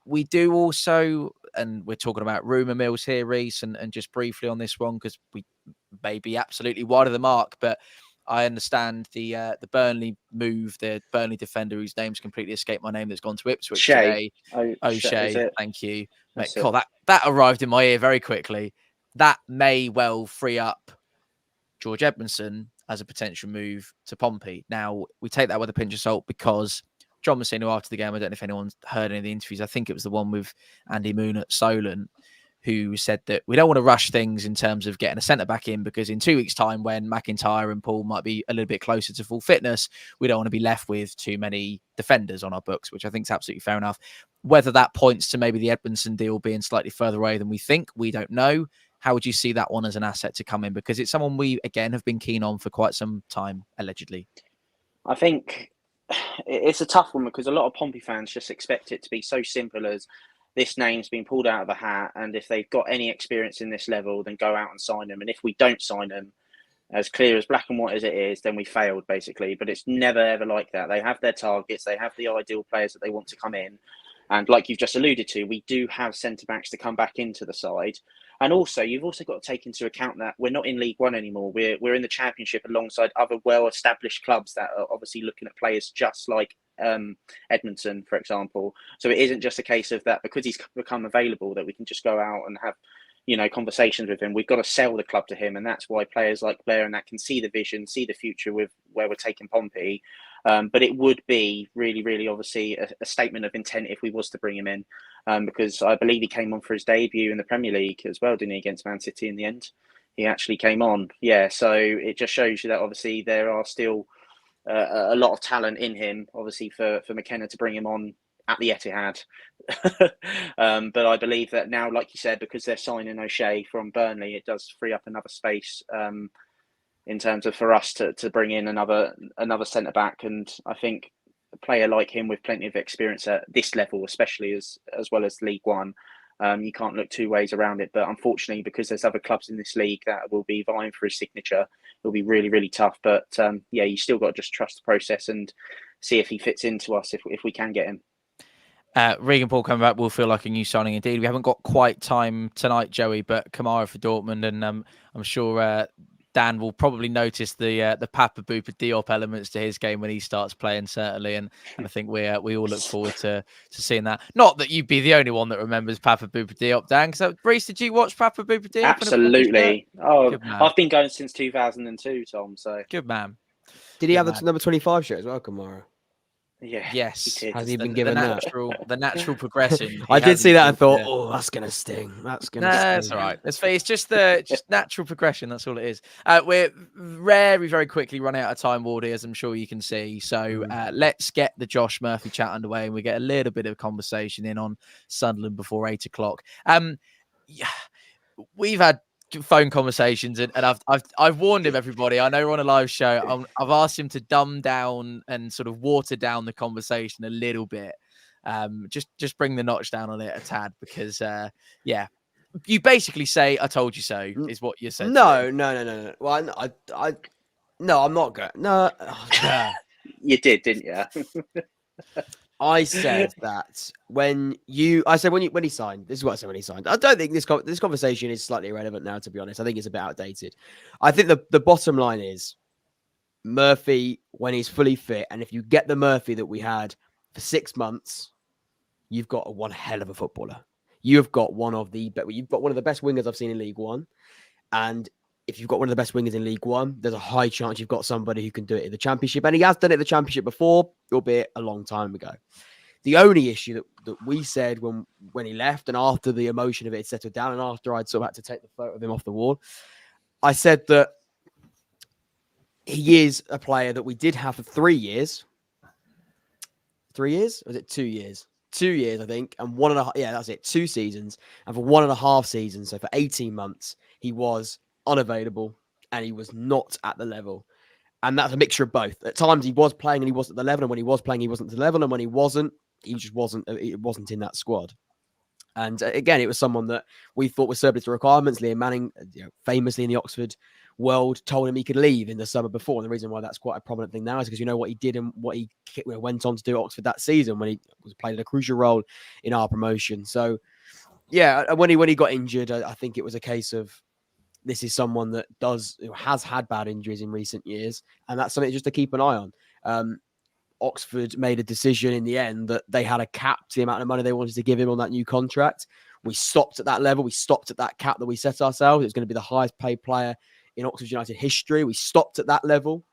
We do also, and we're talking about rumour mills here, Reese, and just briefly on this one, because we may be absolutely wide of the mark, but I understand the Burnley move, the Burnley defender whose name's completely escaped my name, that's gone to Ipswich today. O'Shea, thank you. Mate, God, that arrived in my ear very quickly. That may well free up George Edmondson as a potential move to Pompey. Now, we take that with a pinch of salt, because John Messina, after the game, I don't know if anyone's heard any of the interviews, I think it was the one with Andy Moon at Solent, who said that we don't want to rush things in terms of getting a centre-back in, because in 2 weeks' time, when McIntyre and Paul might be a little bit closer to full fitness, we don't want to be left with too many defenders on our books, which I think is absolutely fair enough. Whether that points to maybe the Edmondson deal being slightly further away than we think, we don't know. How would you see that one as an asset to come in? Because it's someone we, again, have been keen on for quite some time, allegedly. I think it's a tough one, because a lot of Pompey fans just expect it to be so simple as this name's been pulled out of a hat, and if they've got any experience in this level, then go out and sign them. And if we don't sign them, as clear as black and white as it is, then we failed, basically. But it's never, ever like that. They have their targets. They have the ideal players that they want to come in. And like you've just alluded to, we do have centre-backs to come back into the side. And also, you've also got to take into account that we're not in League One anymore. We're in the Championship alongside other well-established clubs that are obviously looking at players just like Edmondson, for example. So it isn't just a case of that because he's become available that we can just go out and have, conversations with him. We've got to sell the club to him, and that's why players like Blair and that can see the vision, see the future with where we're taking Pompey. But it would be really, really obviously a statement of intent if we was to bring him in, because I believe he came on for his debut in the Premier League as well, didn't he, against Man City in the end? He actually came on. Yeah, so it just shows you that obviously there are still a lot of talent in him, obviously, for McKenna to bring him on at the Etihad. But I believe that now, like you said, because they're signing O'Shea from Burnley, it does free up another space in terms of for us to bring in another centre-back. And I think a player like him with plenty of experience at this level, especially as well as League One, you can't look two ways around it. But unfortunately, because there's other clubs in this league that will be vying for his signature, it'll be really, really tough. But you still got to just trust the process and see if he fits into us if we can get him. Regan Paul coming back will feel like a new signing indeed. We haven't got quite time tonight, Joey, but Kamara for Dortmund, and I'm sure Dan will probably notice the Papa Boupa Diop elements to his game when he starts playing, certainly, and I think we all look forward to seeing that. Not that you'd be the only one that remembers Papa Boupa Diop, Dan. So, Reece, did you watch Papa Boupa Diop? Absolutely. Oh, good man. I've been going since 2002, Tom. So good man. Did he Good have the number 25 shirt as well, Kamara? yeah, Yes. he did. Has he been given that? The natural progression. I did see that and thought, oh, that's going to sting. That's going to sting. That's all right. It's just just natural progression. That's all it is. We're very quickly running out of time, Wardy, as I'm sure you can see. So let's get the Josh Murphy chat underway and we get a little bit of conversation in on Sunderland before 8 o'clock. Yeah, we've had phone conversations and I've warned him, everybody. I know we're on a live show. I've asked him to dumb down and sort of water down the conversation a little bit. Just bring the notch down on it a tad because you basically say I told you so is what you said. No. Well, no, I'm not going. No, you did, didn't you? I said that when he signed. This is what I said when he signed. I don't think this conversation is slightly irrelevant now. To be honest, I think it's a bit outdated. I think the bottom line is Murphy when he's fully fit, and if you get the Murphy that we had for 6 months, you've got one hell of a footballer. You've got one of the best wingers I've seen in League One, and if you've got one of the best wingers in League One, there's a high chance you've got somebody who can do it in the Championship. And he has done it in the Championship before, albeit a long time ago. The only issue that we said when he left and after the emotion of it had settled down and after I'd sort of had to take the photo of him off the wall, I said that he is a player that we did have for 3 years. 3 years? Or was it 2 years? 2 years, I think. And 1.5. Yeah, that's it. 2 seasons. And for 1.5 seasons, so for 18 months, he was unavailable and he was not at the level, and that's a mixture of both. At times he was playing and he wasn't at the level, and when he was playing he wasn't at the level, and when he wasn't, he just wasn't in that squad. And again, it was someone that we thought was serving his requirements. Liam Manning, famously in the Oxford world, told him he could leave in the summer before, and the reason why that's quite a prominent thing now is because you know what he did and what he went on to do at Oxford that season when he played a crucial role in our promotion. So yeah, when he got injured, I think it was a case of this is someone that has had bad injuries in recent years, and that's something just to keep an eye on. Oxford made a decision in the end that they had a cap to the amount of money they wanted to give him on that new contract. We stopped at that level. We stopped at that cap that we set ourselves. It was going to be the highest paid player in Oxford United history. We stopped at that level.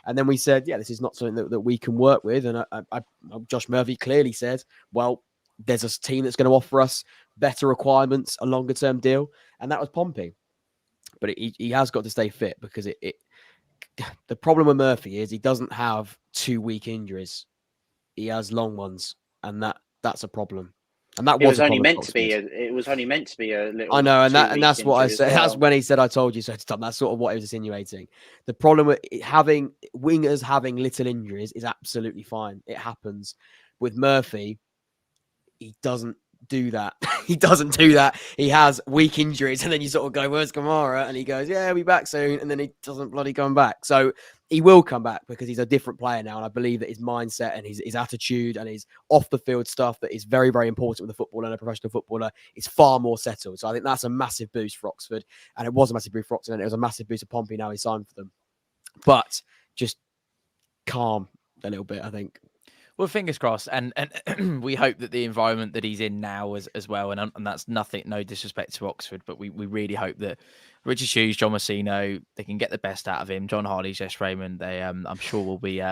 And then we said, yeah, this is not something that we can work with. And Josh Murphy clearly said, well, there's a team that's going to offer us better requirements, a longer term deal. And that was Pompey. But he has got to stay fit because the problem with Murphy is he doesn't have 2 week injuries. He has long ones, and that's a problem. And that was only meant to be. It was only meant to be a little. I know, and that's what I said. Well. That's when he said, "I told you so." That's sort of what he was insinuating. The problem with having wingers having little injuries is absolutely fine. It happens. With Murphy, he doesn't do that. He doesn't do that. He has weak injuries, and then you sort of go, "Where's Kamara?" And he goes, "Yeah, we'll be back soon," and then he doesn't bloody come back. So he will come back because he's a different player now, and I believe that his mindset and his attitude and his off the field stuff that is very, very important with a footballer and a professional footballer is far more settled. So I think that's a massive boost for Oxford, and it was a massive boost for Oxford, and it was a massive boost for Pompey. Now he signed for them, but just calm a little bit, I think. Well, fingers crossed, and we hope that the environment that he's in now as well, and that's nothing, no disrespect to Oxford, but we really hope that Richard Hughes, John Messino, they can get the best out of him. John Harley, Jess Raymond, they I'm sure will be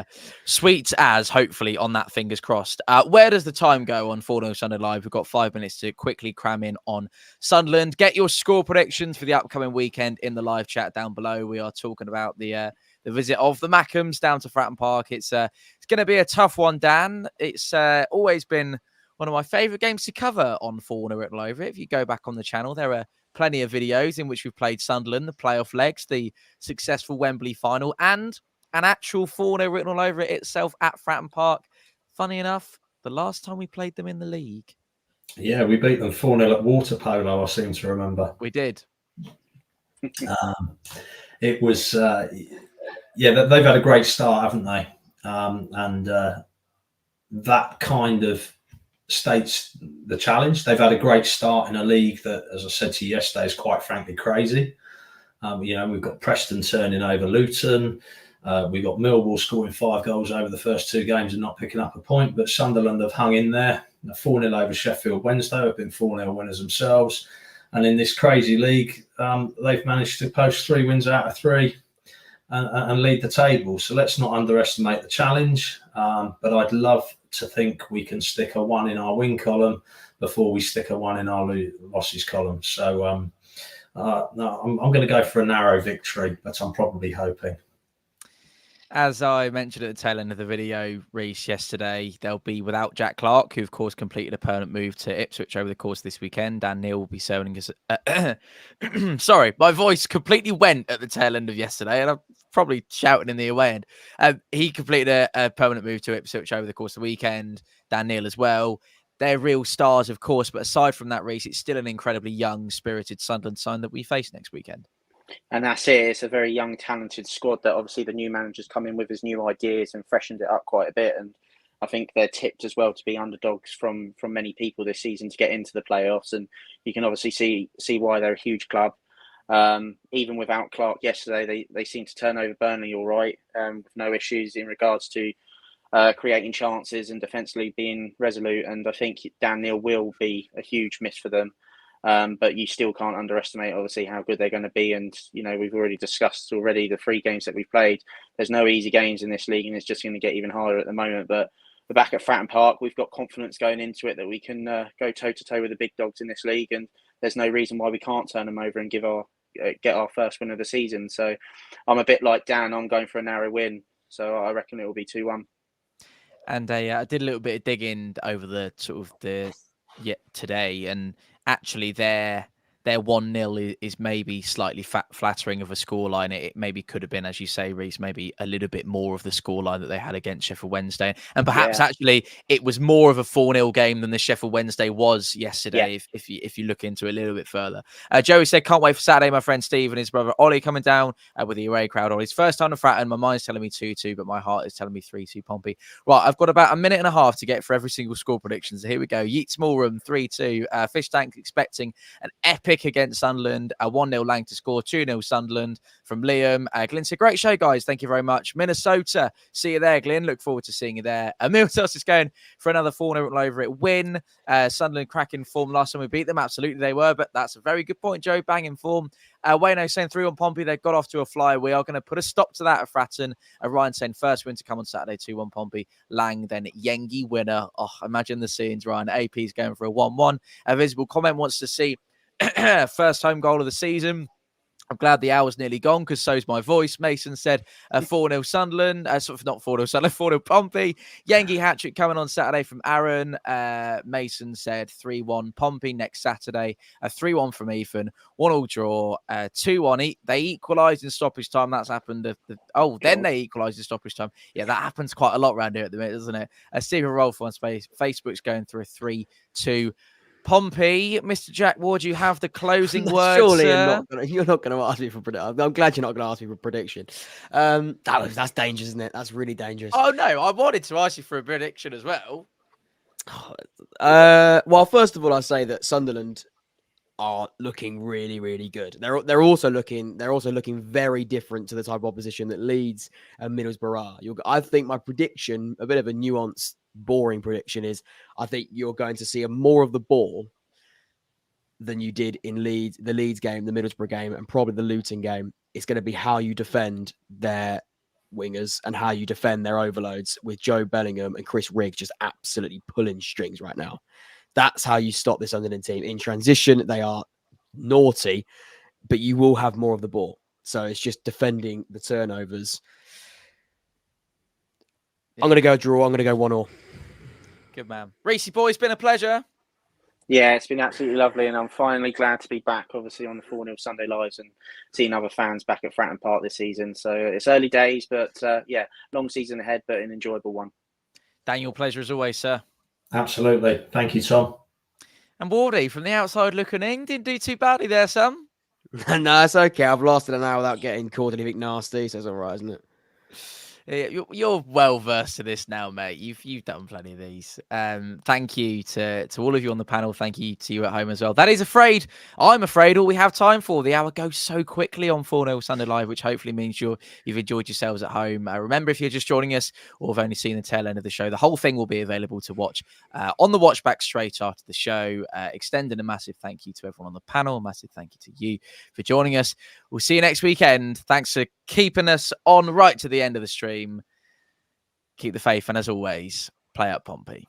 sweet as, hopefully, on that, fingers crossed. Where does the time go on 4-0 Sunday Live? We've got 5 minutes to quickly cram in on Sunderland. Get your score predictions for the upcoming weekend in the live chat down below. We are talking about the visit of the Mackems down to Fratton Park. It's going to be a tough one, Dan. It's always been one of my favourite games to cover on Fournilwrittenalloverit. If you go back on the channel, there are plenty of videos in which we've played Sunderland, the playoff legs, the successful Wembley final, and an actual Fournilwrittenalloverit itself at Fratton Park. Funny enough, the last time we played them in the league. Yeah, we beat them 4-0 at water polo, I seem to remember. We did. It was... yeah, they've had a great start, haven't they? And that kind of states the challenge. They've had a great start in a league that, as I said to you yesterday, is quite frankly crazy. We've got Preston turning over Luton. We've got Millwall scoring 5 goals over the first 2 games and not picking up a point. But Sunderland have hung in there. 4-0 over Sheffield Wednesday. Have been 4-0 winners themselves. And in this crazy league, they've managed to post 3 wins out of 3 and lead the table. So let's not underestimate the challenge. But I'd love to think we can stick a 1 in our win column before we stick a 1 in our losses column. So no, I'm going to go for a narrow victory, but I'm probably hoping. As I mentioned at the tail end of the video, Reece, yesterday, they'll be without Jack Clark, who, of course, completed a permanent move to Ipswich over the course of this weekend. Dan Neil will be serving as... sorry, my voice completely went at the tail end of yesterday, and I'm probably shouting in the away end. He completed a permanent move to Ipswich over the course of the weekend. Dan Neil as well. They're real stars, of course, but aside from that, Reece, it's still an incredibly young, spirited Sunderland side that we face next weekend. And that's it. It's a very young, talented squad that obviously the new manager's come in with his new ideas and freshened it up quite a bit. And I think they're tipped as well to be underdogs from many people this season to get into the playoffs. And you can obviously see why they're a huge club. Even without Clark yesterday, they seem to turn over Burnley all right, with no issues in regards to creating chances and defensively being resolute. And I think Dan Neil will be a huge miss for them. But you still can't underestimate, obviously, how good they're going to be. And, we've already discussed the 3 games that we've played. There's no easy games in this league, and it's just going to get even harder at the moment. But we're back at Fratton Park. We've got confidence going into it that we can go toe-to-toe with the big dogs in this league. And there's no reason why we can't turn them over and get our first win of the season. So I'm a bit like Dan. I'm going for a narrow win. So I reckon it will be 2-1. And I did a little bit of digging over the today, and actually their 1-0 is maybe slightly flattering of a scoreline. It maybe could have been, as you say, Reece, maybe a little bit more of the scoreline that they had against Sheffield Wednesday. And perhaps actually it was more of a 4-0 game than the Sheffield Wednesday was yesterday, if you look into it a little bit further. Joey said, can't wait for Saturday. My friend Steve and his brother Ollie coming down with the away crowd. Ollie's first time to Fratton. My mind's telling me 2-2, but my heart is telling me 3-2 Pompey. Right, I've got about a minute and a half to get for every single score prediction. So here we go. Yeet Smallroom, 3-2. Fish Tank expecting an epic against Sunderland, 1-0 Lang to score, 2-0 Sunderland from Liam. Glyn said, great show, guys. Thank you very much. Minnesota, see you there, Glyn. Look forward to seeing you there. Miltos is going for another 4-0 over it win. Sunderland cracking form last time we beat them. Absolutely they were, but that's a very good point, Joe. Banging form. Wayno saying 3-1 Pompey. They got off to a fly. We are going to put a stop to that at Fratton. Ryan saying first win to come on Saturday, 2-1 Pompey. Lang, then Yengi winner. Oh, imagine the scenes, Ryan. AP's going for a 1-1. A visible comment wants to see first home goal of the season. I'm glad the hour's nearly gone because so's my voice. Mason said 4-0 Sunderland. Not 4-0 Sunderland, 4-0 Pompey. Yengi hat-trick coming on Saturday from Aaron. Mason said 3-1 Pompey next Saturday. 3-1 from Ethan. 1-1 draw. 2-1. They equalised in stoppage time. That's happened. Then they equalised in stoppage time. Yeah, that happens quite a lot around here at the minute, doesn't it? Stephen Rolfe on Facebook's going through a 3-2 Pompey. Mr. Jack Ward, you have the closing words. Surely you're not going to ask me for prediction. I'm glad you're not going to ask me for prediction. That's dangerous, isn't it? That's really dangerous. Oh no, I wanted to ask you for a prediction as well. Well, first of all, I say that Sunderland are looking really, really good. They're also looking very different to the type of opposition that Leeds and Middlesbrough are. I think my prediction, a bit of a nuanced, boring prediction, is I think you're going to see more of the ball than you did in the Leeds game, the Middlesbrough game, and probably the Luton game. It's going to be how you defend their wingers and how you defend their overloads, with Joe Bellingham and Chris Rigg just absolutely pulling strings right now. That's how you stop this Sunderland team. In transition, they are naughty, but you will have more of the ball. So it's just defending the turnovers. Yeah. I'm going to go draw. I'm going to go 1-1. Good man. Reece, boy, it's been a pleasure. Yeah, it's been absolutely lovely, and I'm finally glad to be back, obviously, on the 4-0 Sunday Lives and seeing other fans back at Fratton Park this season. So it's early days, but long season ahead, but an enjoyable one. Daniel, pleasure as always, sir. Absolutely. Thank you, Tom. And Wardy, from the outside looking in, didn't do too badly there, son. No, it's okay. I've lasted an hour without getting called anything nasty, so it's all right, isn't it? You're well versed to this now, mate. You've done plenty of these. Thank you to all of you on the panel. Thank you to you at home as well. That is I'm afraid all we have time for. The hour goes so quickly on 4-0 Sunday Live, which hopefully means you've enjoyed yourselves at home. Remember, if you're just joining us or have only seen the tail end of the show, the whole thing will be available to watch on the watch back straight after the show. Extending a massive thank you to everyone on the panel. A massive thank you to you for joining us. We'll see you next weekend. Thanks for keeping us on right to the end of the stream. Keep the faith, and as always, play up Pompey.